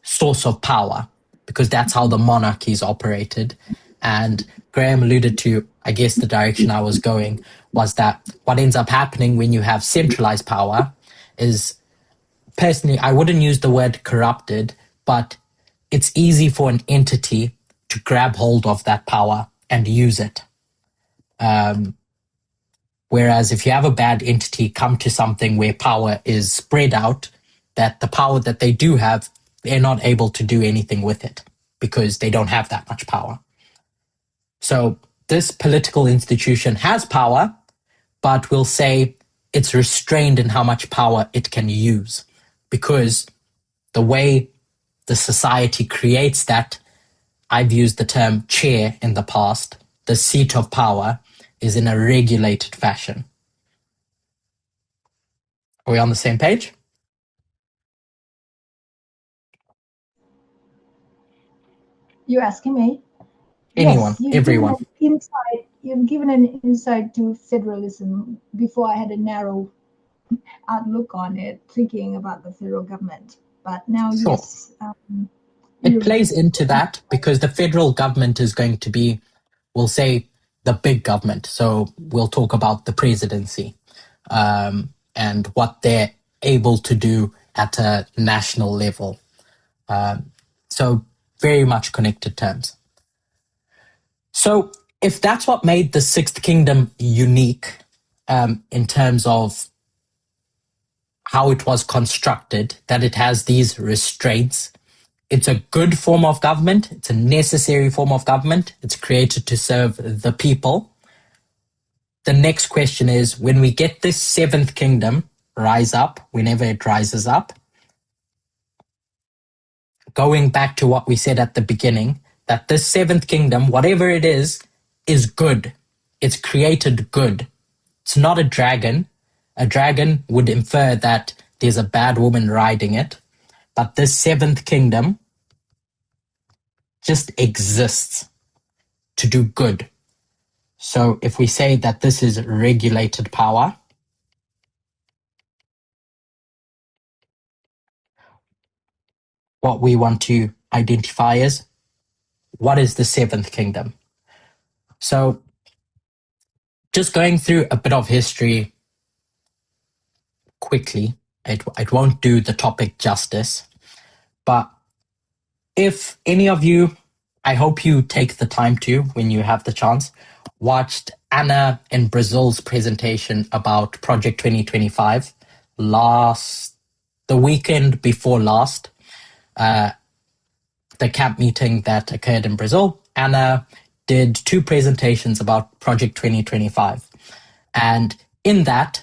source of power, because that's how the monarchies operated. And Graham alluded to, I guess, the direction I was going, was that what ends up happening when you have centralized power is, personally, I wouldn't use the word corrupted, but it's easy for an entity to grab hold of that power and use it. Whereas if you have a bad entity come to something where power is spread out, that the power that they do have, they're not able to do anything with it because they don't have that much power. So this political institution has power, but we'll say it's restrained in how much power it can use, because the way the society creates that, I've used the term chair in the past, the seat of power, is in a regulated fashion. Are we on the same page? You're asking me? Anyone, yes, everyone. You've given an insight to federalism before I had a narrow outlook on it, thinking about the federal government. But now, Sure. yes. It plays into that because the federal government is going to be, we'll say, the big government. So we'll talk about the presidency and what they're able to do at a national level. So very much connected terms. So if that's what made the Sixth Kingdom unique in terms of how it was constructed, that it has these restraints, it's a good form of government, it's a necessary form of government, it's created to serve the people. The next question is, when we get this Seventh Kingdom rise up, whenever it rises up, going back to what we said at the beginning, that this Seventh Kingdom, whatever it is good. It's created good. It's not a dragon. A dragon would infer that there's a bad woman riding it. But this Seventh Kingdom just exists to do good. So if we say that this is regulated power, what we want to identify is, what is the Seventh Kingdom? So just going through a bit of history quickly, it won't do the topic justice, but if any of you, I hope you take the time to, when you have the chance, watched Anna in Brazil's presentation about Project 2025 the weekend before last, the camp meeting that occurred in Brazil. Anna did 2 presentations about Project 2025. And in that,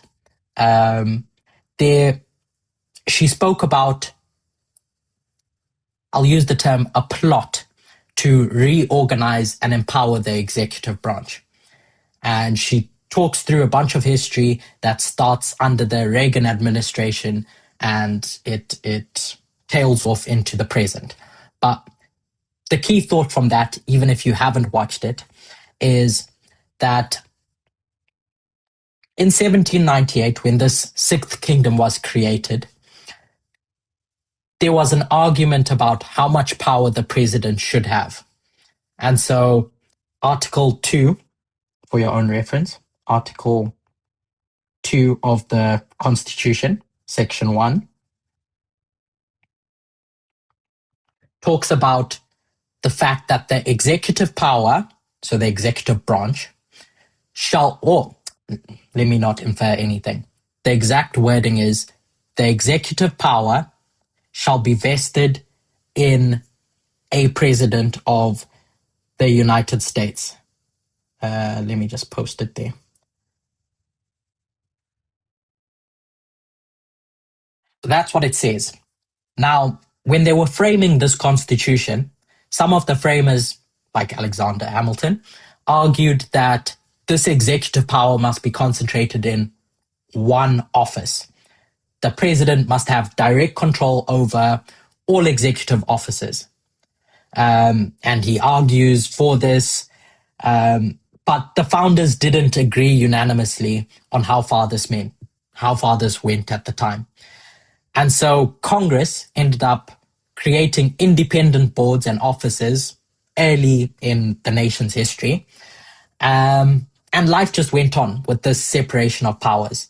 she spoke about, I'll use the term, a plot to reorganize and empower the executive branch. And she talks through a bunch of history that starts under the Reagan administration and it tails off into the present. But the key thought from that, even if you haven't watched it, is that in 1798, when this Sixth Kingdom was created, there was an argument about how much power the president should have. And so Article 2, for your own reference, Article 2 of the Constitution, Section 1, talks about the fact that the executive power, so the executive branch, let me not infer anything. The exact wording is, the executive power shall be vested in a president of the United States. Let me just post it there. That's what it says. Now, when they were framing this constitution, some of the framers, like Alexander Hamilton, argued that this executive power must be concentrated in one office. The president must have direct control over all executive offices. And he argues for this, but the founders didn't agree unanimously on how far this went at the time. And so Congress ended up creating independent boards and offices early in the nation's history. And And life just went on with this separation of powers.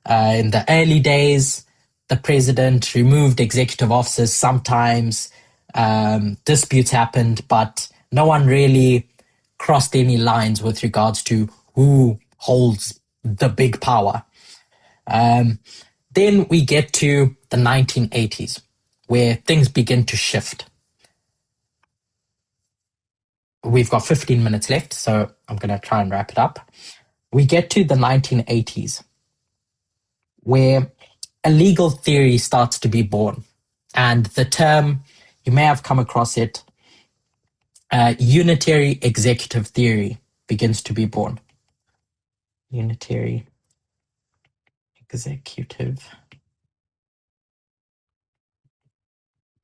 In the early days, the president removed executive officers sometimes. Disputes happened, but no one really crossed any lines with regards to who holds the big power. Then we get to the 1980s, where things begin to shift. We've got 15 minutes left, so I'm going to try and wrap it up. We get to the 1980s, where a legal theory starts to be born. And the term, you may have come across it, unitary executive theory begins to be born. Unitary executive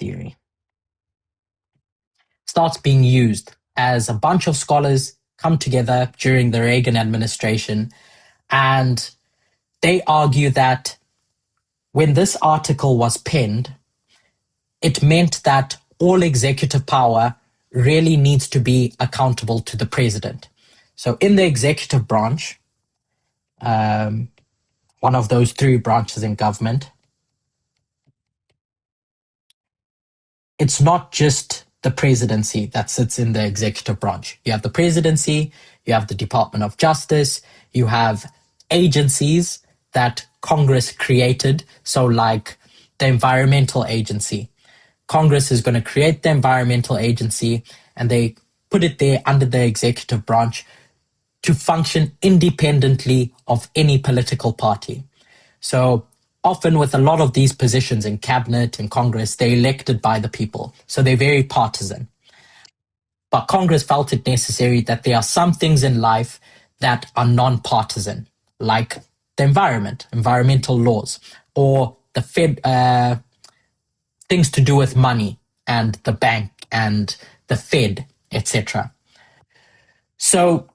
theory starts being used as a bunch of scholars come together during the Reagan administration, and they argue that when this article was penned, it meant that all executive power really needs to be accountable to the president. So in the executive branch, one of those three branches in government, it's not just the presidency that sits in the executive branch. You have the presidency, you have the Department of Justice, you have agencies that Congress created. So like the Environmental Agency. Congress is going to create the Environmental Agency and they put it there under the executive branch to function independently of any political party. So often with a lot of these positions in cabinet and Congress, they're elected by the people. So they're very partisan. But Congress felt it necessary that there are some things in life that are non-partisan, like the environment, environmental laws, or the things to do with money and the bank and the Fed, etc. So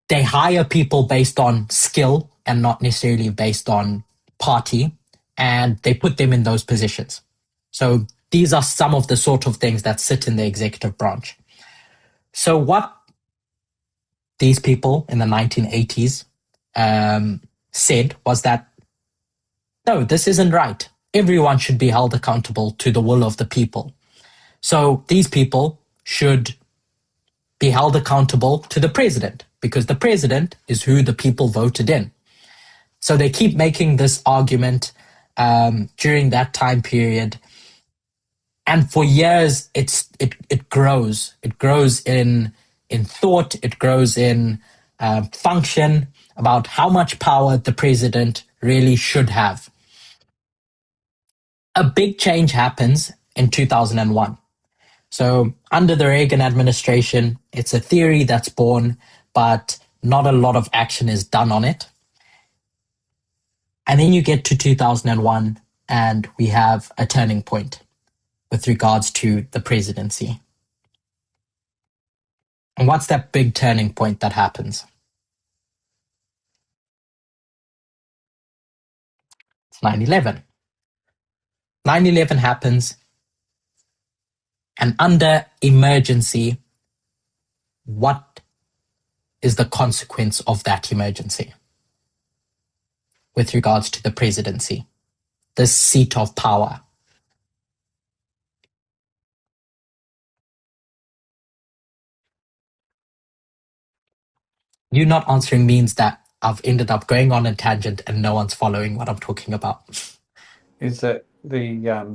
they hire people based on skill and not necessarily based on party, and they put them in those positions. So these are some of the sort of things that sit in the executive branch. So what these people in the 1980s said was that, no, this isn't right. Everyone should be held accountable to the will of the people. So these people should be held accountable to the president, because the president is who the people voted in. So they keep making this argument during that time period. And for years, it grows. It grows in thought. It grows in function about how much power the president really should have. A big change happens in 2001. So under the Reagan administration, it's a theory that's born, but not a lot of action is done on it. And then you get to 2001 and we have a turning point with regards to the presidency. And what's that big turning point that happens? It's 9/11. 9/11 happens, and under emergency, what is the consequence of that emergency with regards to the presidency, this seat of power? You not answering means that I've ended up going on a tangent and no one's following what I'm talking about. Is that the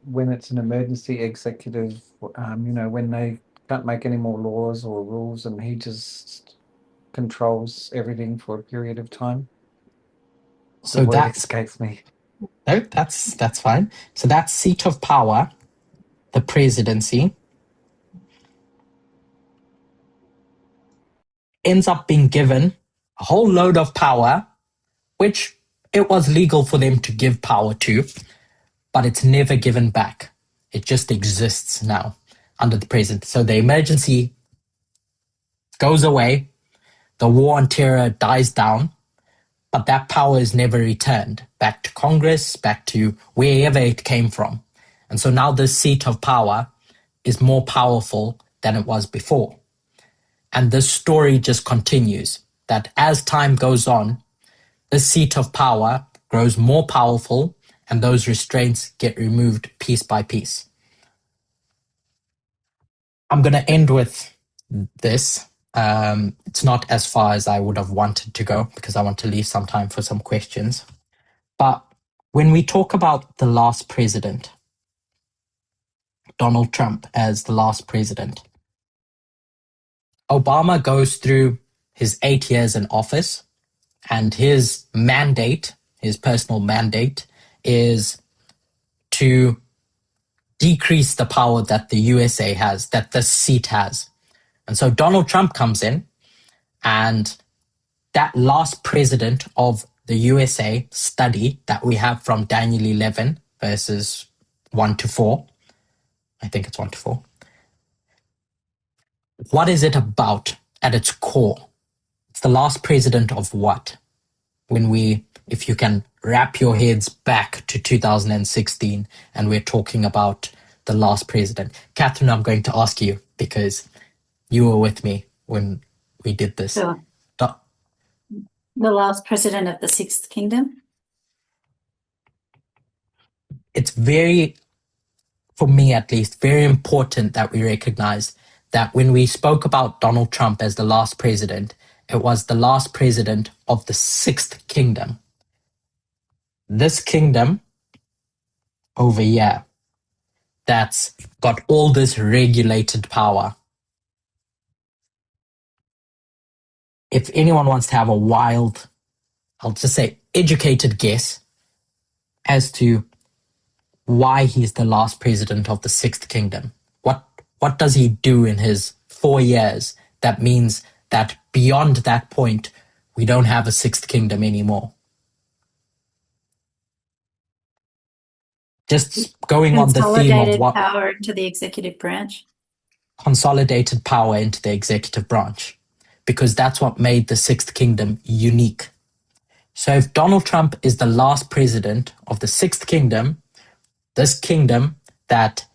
when it's an emergency executive, when they can't make any more laws or rules and he just controls everything for a period of time? So that escapes me. No, that's fine. So that seat of power, the presidency, ends up being given a whole load of power, which it was legal for them to give power to, but it's never given back. It just exists now under the president. So the emergency goes away, the war on terror dies down, but that power is never returned back to Congress, back to wherever it came from. And so now this seat of power is more powerful than it was before. And this story just continues, that as time goes on, this seat of power grows more powerful and those restraints get removed piece by piece. I'm going to end with this. It's not as far as I would have wanted to go because I want to leave some time for some questions. But when we talk about the last president, Donald Trump as the last president, Obama goes through his 8 years in office, and his mandate, his personal mandate, is to decrease the power that the USA has, that this seat has. And so Donald Trump comes in, and that last president of the USA study that we have from Daniel 11 verses 1 to 4, I think it's 1 to 4. What is it about at its core? It's the last president of what? If you can wrap your heads back to 2016 and we're talking about the last president. Catherine, I'm going to ask you because you were with me when we did this. Sure. The last president of the Sixth Kingdom? It's very, for me at least, very important that we recognize that when we spoke about Donald Trump as the last president, it was the last president of the Sixth Kingdom. This kingdom over here that's got all this regulated power. If anyone wants to have a wild, I'll just say educated guess as to why he's the last president of the Sixth Kingdom. What does he do in his 4 years that means that beyond that point, we don't have a Sixth Kingdom anymore? Just going on the theme of what... Consolidated power into the executive branch. Consolidated power into the executive branch, because that's what made the Sixth Kingdom unique. So if Donald Trump is the last president of the Sixth Kingdom, this kingdom that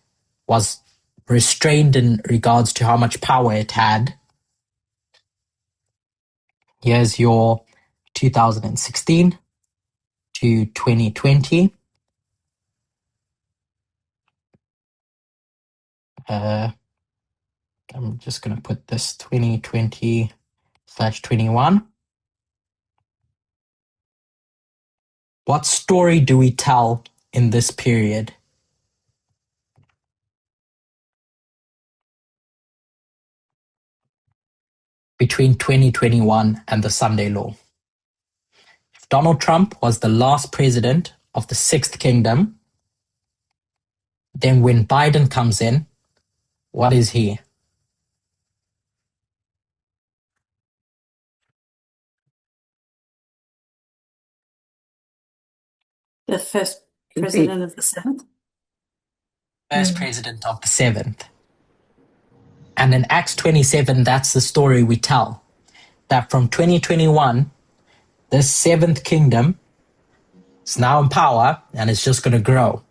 was restrained in regards to how much power it had, here's your 2016 to 2020. I'm just going to put this 2020/21. What story do we tell in this period? Between 2021 and the Sunday Law. If Donald Trump was the last president of the Sixth Kingdom, then when Biden comes in, what is he? The first president of the seventh? First president of the seventh. And in Acts 27, that's the story we tell. That from 2021, this seventh kingdom is now in power and it's just going to grow.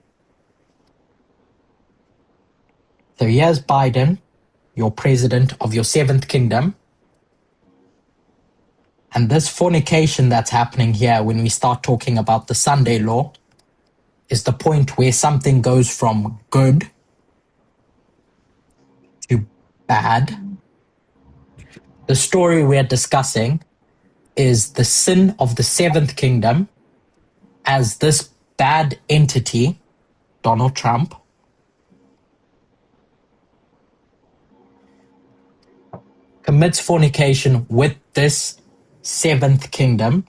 So here's Biden, your president of your seventh kingdom. And this fornication that's happening here when we start talking about the Sunday Law is the point where something goes from good to bad. The story we're discussing is the sin of the seventh kingdom as this bad entity, Donald Trump, commits fornication with this seventh kingdom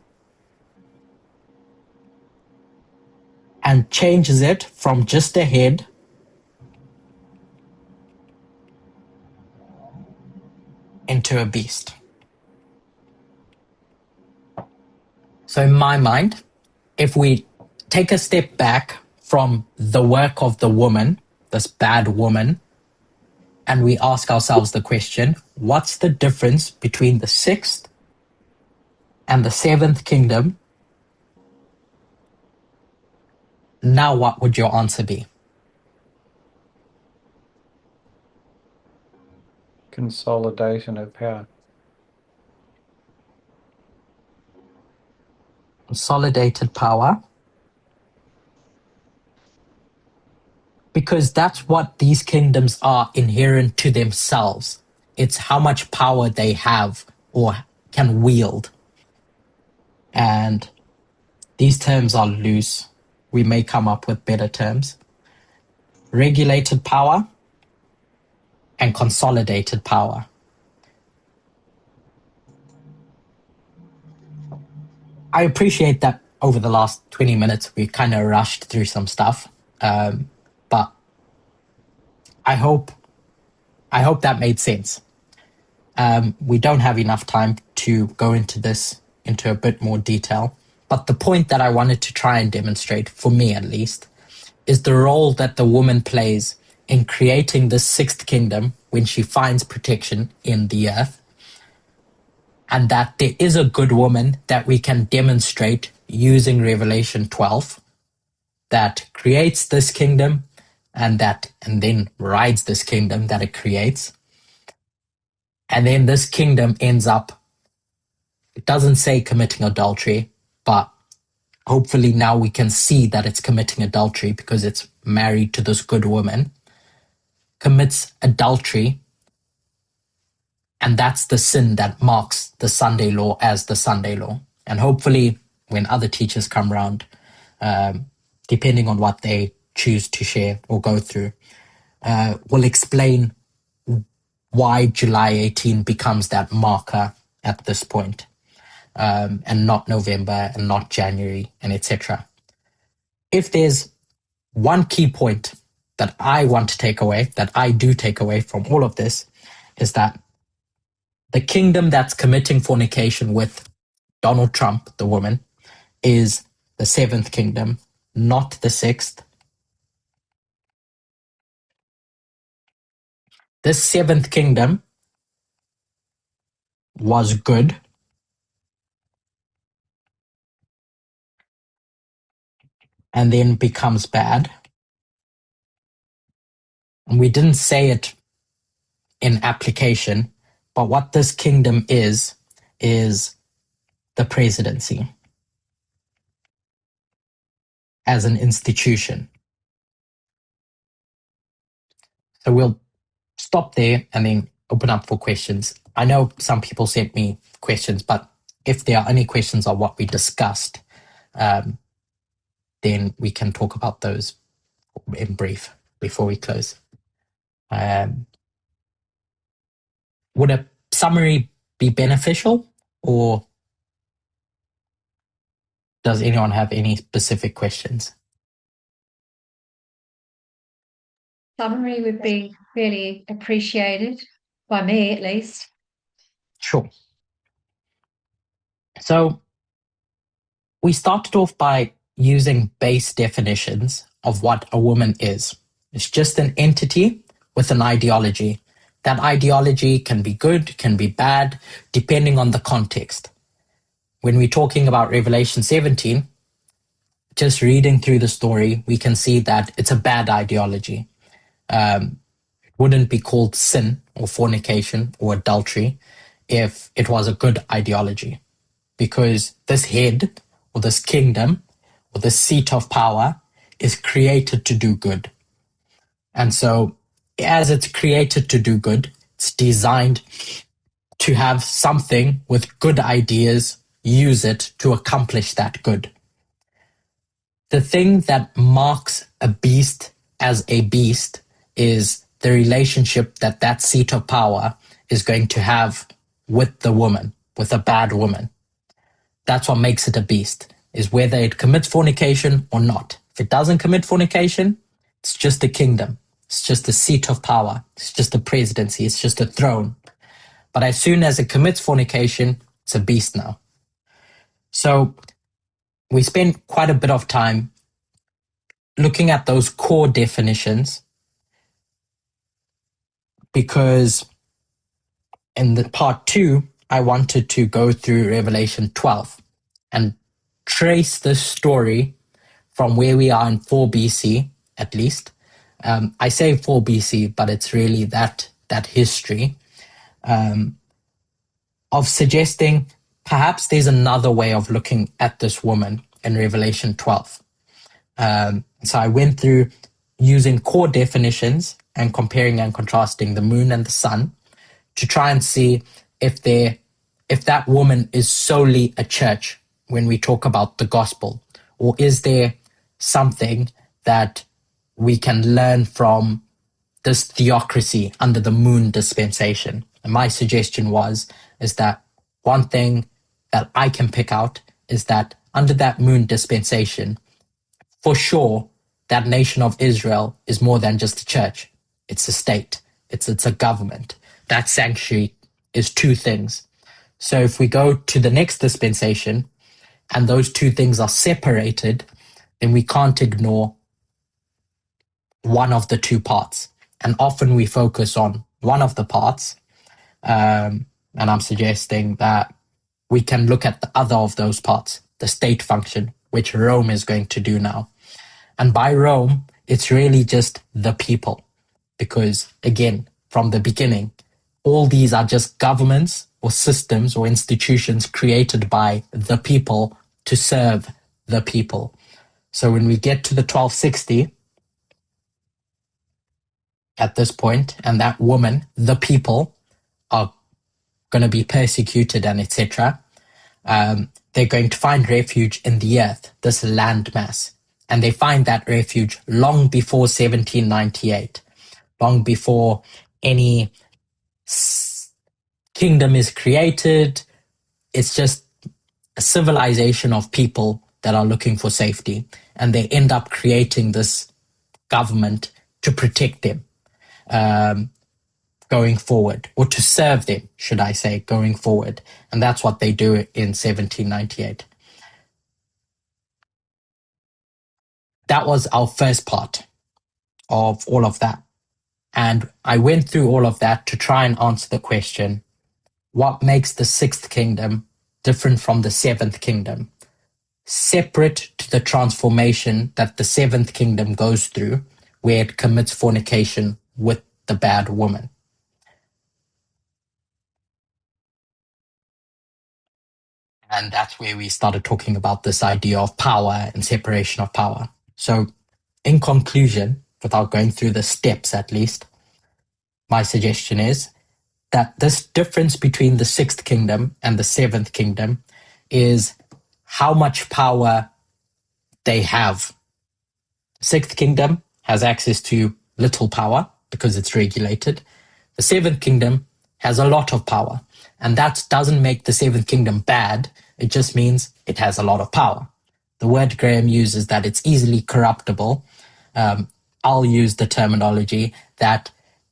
and changes it from just a head into a beast. So in my mind, if we take a step back from the work of the woman, this bad woman, and we ask ourselves the question, what's the difference between the sixth and the seventh kingdom? Now what would your answer be? consolidation of power. Consolidated power. Because that's what these kingdoms are inherent to themselves. It's how much power they have or can wield. And these terms are loose. We may come up with better terms. Regulated power and consolidated power. I appreciate that over the last 20 minutes, we kind of rushed through some stuff. But I hope that made sense. We don't have enough time to go into this into a bit more detail. But the point that I wanted to try and demonstrate, for me at least, is the role that the woman plays in creating this sixth kingdom when she finds protection in the earth. And that there is a good woman that we can demonstrate using Revelation 12 that creates this kingdom and then rides this kingdom that it creates. And then this kingdom ends up, it doesn't say committing adultery, but hopefully now we can see that it's committing adultery because it's married to this good woman, commits adultery, and that's the sin that marks the Sunday law as the Sunday law. And hopefully when other teachers come around, depending on what they choose to share or go through, will explain why July 18 becomes that marker at this point, and not November and not January and etc. If there's one key point that I want to take away, that I do take away from all of this, is that the kingdom that's committing fornication with Donald Trump, the woman, is the seventh kingdom, not the sixth. This seventh kingdom was good. And then becomes bad. And we didn't say it in application, but what this kingdom is the presidency as an institution. So we'll stop there and then open up for questions. I know some people sent me questions, but if there are any questions on what we discussed, then we can talk about those in brief before we close. Would a summary be beneficial, or does anyone have any specific questions? Summary would be really appreciated, by me at least. Sure. So we started off by using base definitions of what a woman is. It's just an entity with an ideology. That ideology can be good, can be bad, depending on the context. When we're talking about Revelation 17, just reading through the story, we can see that it's a bad ideology. It wouldn't be called sin or fornication or adultery if it was a good ideology, because this head or this kingdom or this seat of power is created to do good. And so as it's created to do good, it's designed to have something with good ideas, use it to accomplish that good. The thing that marks a beast as a beast is the relationship that that seat of power is going to have with the woman, with a bad woman. That's what makes it a beast, is whether it commits fornication or not. If it doesn't commit fornication, it's just a kingdom. It's just a seat of power. It's just a presidency. It's just a throne. But as soon as it commits fornication, it's a beast now. So we spent quite a bit of time looking at those core definitions, because in the part 2, I wanted to go through Revelation 12 and trace the story from where we are in 4 BC, at least. I say 4 BC, but it's really that history, of suggesting perhaps there's another way of looking at this woman in Revelation 12. So I went through using core definitions and comparing and contrasting the moon and the sun to try and see if that woman is solely a church when we talk about the gospel, or is there something that we can learn from this theocracy under the moon dispensation. And my suggestion is that one thing that I can pick out is that under that moon dispensation, for sure, that nation of Israel is more than just a church. It's a state. It's a government. That sanctuary is two things. So if we go to the next dispensation and those two things are separated, then we can't ignore one of the two parts. And often we focus on one of the parts. And I'm suggesting that we can look at the other of those parts, the state function, which Rome is going to do now. And by Rome, it's really just the people. Because again, from the beginning, all these are just governments or systems or institutions created by the people to serve the people. So when we get to the 1260, at this point, and that woman, the people, are going to be persecuted and etc., they're going to find refuge in the earth, this landmass. And they find that refuge long before 1798, long before any kingdom is created. It's just a civilization of people that are looking for safety. And they end up creating this government to protect them going forward, or to serve them, should I say, going forward. And that's what they do in 1798. That was our first part of all of that. And I went through all of that to try and answer the question, what makes the sixth kingdom different from the seventh kingdom? Separate to the transformation that the seventh kingdom goes through, where it commits fornication with the bad woman. And that's where we started talking about this idea of power and separation of power. So in conclusion, without going through the steps at least, my suggestion is that this difference between the sixth kingdom and the seventh kingdom is how much power they have. Sixth kingdom has access to little power because it's regulated. The seventh kingdom has a lot of power. And that doesn't make the seventh kingdom bad. It just means it has a lot of power. The word Graham uses that it's easily corruptible. I'll use the terminology that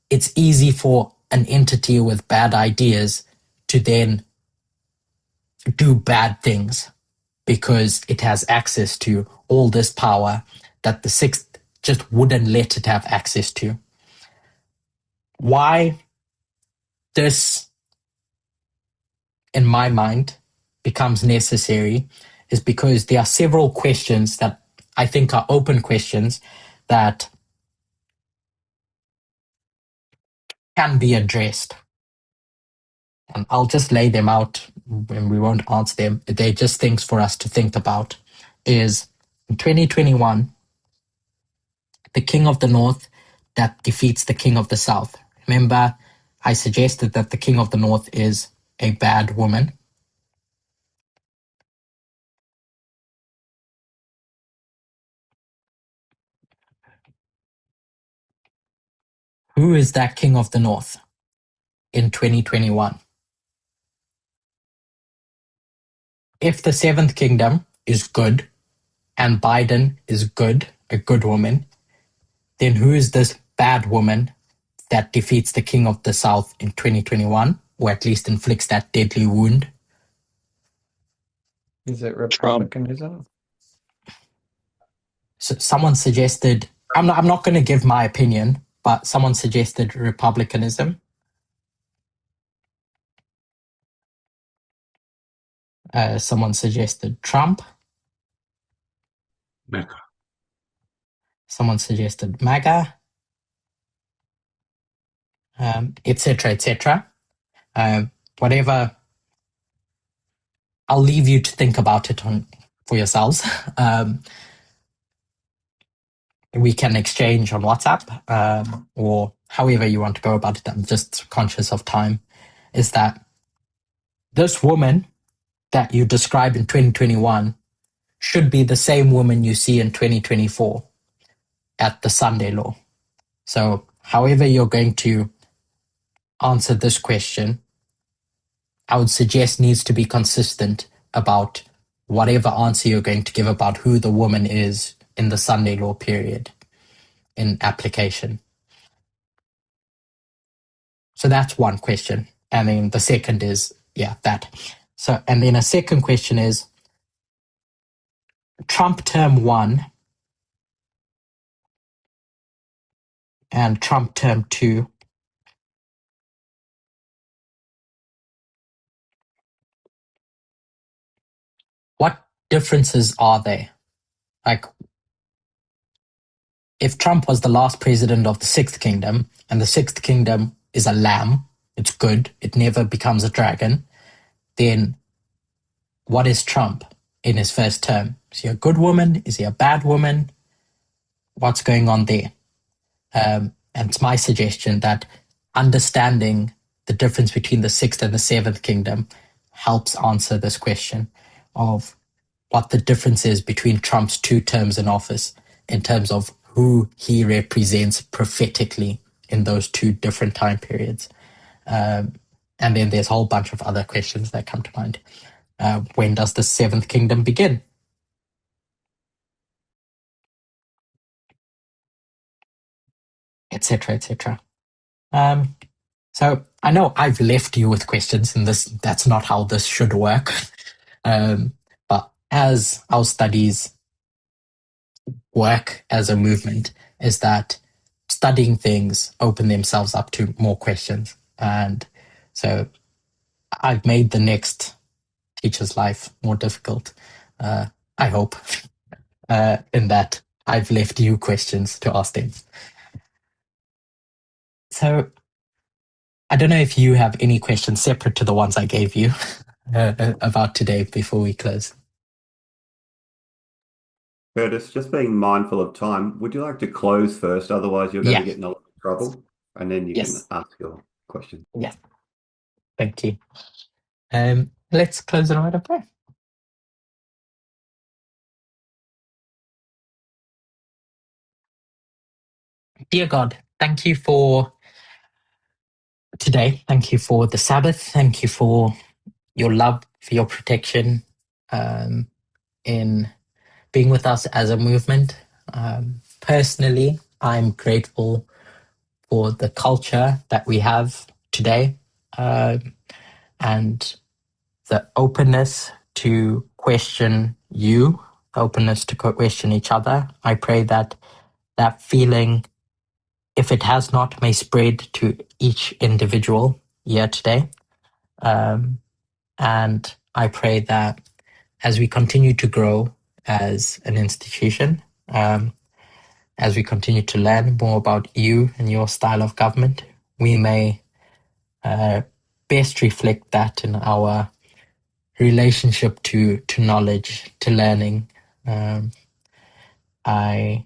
it's easy for an entity with bad ideas to then do bad things because it has access to all this power that the sixth just wouldn't let it have access to. Why this, in my mind, becomes necessary is because there are several questions that I think are open questions that can be addressed. And I'll just lay them out and we won't answer them. They're just things for us to think about. Is in 2021, the king of the north that defeats the king of the south. Remember, I suggested that the king of the north is a bad woman. Who is that king of the north in 2021? If the seventh kingdom is good and Biden is good, a good woman, then who is this bad woman that defeats the king of the south in 2021, or at least inflicts that deadly wound? Is it republicanism? So someone suggested, I'm not going to give my opinion, but someone suggested republicanism. Someone suggested Trump. MAGA. Someone suggested MAGA, etc., etc. Whatever, I'll leave you to think about it for yourselves. We can exchange on WhatsApp or however you want to go about it. I'm just conscious of time. Is that this woman that you describe in 2021 should be the same woman you see in 2024 at the Sunday Law. So however you're going to answer this question, I would suggest needs to be consistent about whatever answer you're going to give about who the woman is in the Sunday Law period in application. So that's one question. And then the second is, that. So, and then a second question is, Trump term 1 and Trump term 2, what differences are there? Like, if Trump was the last president of the Sixth Kingdom, and the Sixth Kingdom is a lamb, it's good, it never becomes a dragon, then what is Trump in his first term? Is he a good woman? Is he a bad woman? What's going on there? And it's my suggestion that understanding the difference between the Sixth and the Seventh Kingdom helps answer this question of what the difference is between Trump's 2 terms in office in terms of who he represents prophetically in those 2 different time periods. And then there's a whole bunch of other questions that come to mind. When does the Seventh Kingdom begin? Etc., etc. So I know I've left you with questions, and that's not how this should work. But as our studies work as a movement, is that studying things open themselves up to more questions. And so I've made the next teacher's life more difficult, I hope, in that I've left you questions to ask them. So I don't know if you have any questions separate to the ones I gave you about today before we close. Curtis, just being mindful of time, would you like to close first? Otherwise, you're going to get in a lot of trouble, and then you can ask your question. Yeah. Thank you. Let's close it right up there. Dear God, thank you for today. Thank you for the Sabbath. Thank you for your love, for your protection in being with us as a movement. Personally, I'm grateful for the culture that we have today and the openness to question you, openness to question each other. I pray that that feeling, if it has not, may spread to each individual here today. And I pray that as we continue to grow as an institution, as we continue to learn more about you and your style of government, we may best reflect that in our relationship to knowledge, to learning. I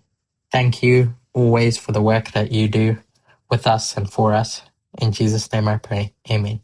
thank you always for the work that you do with us and for us. In Jesus' name I pray. Amen.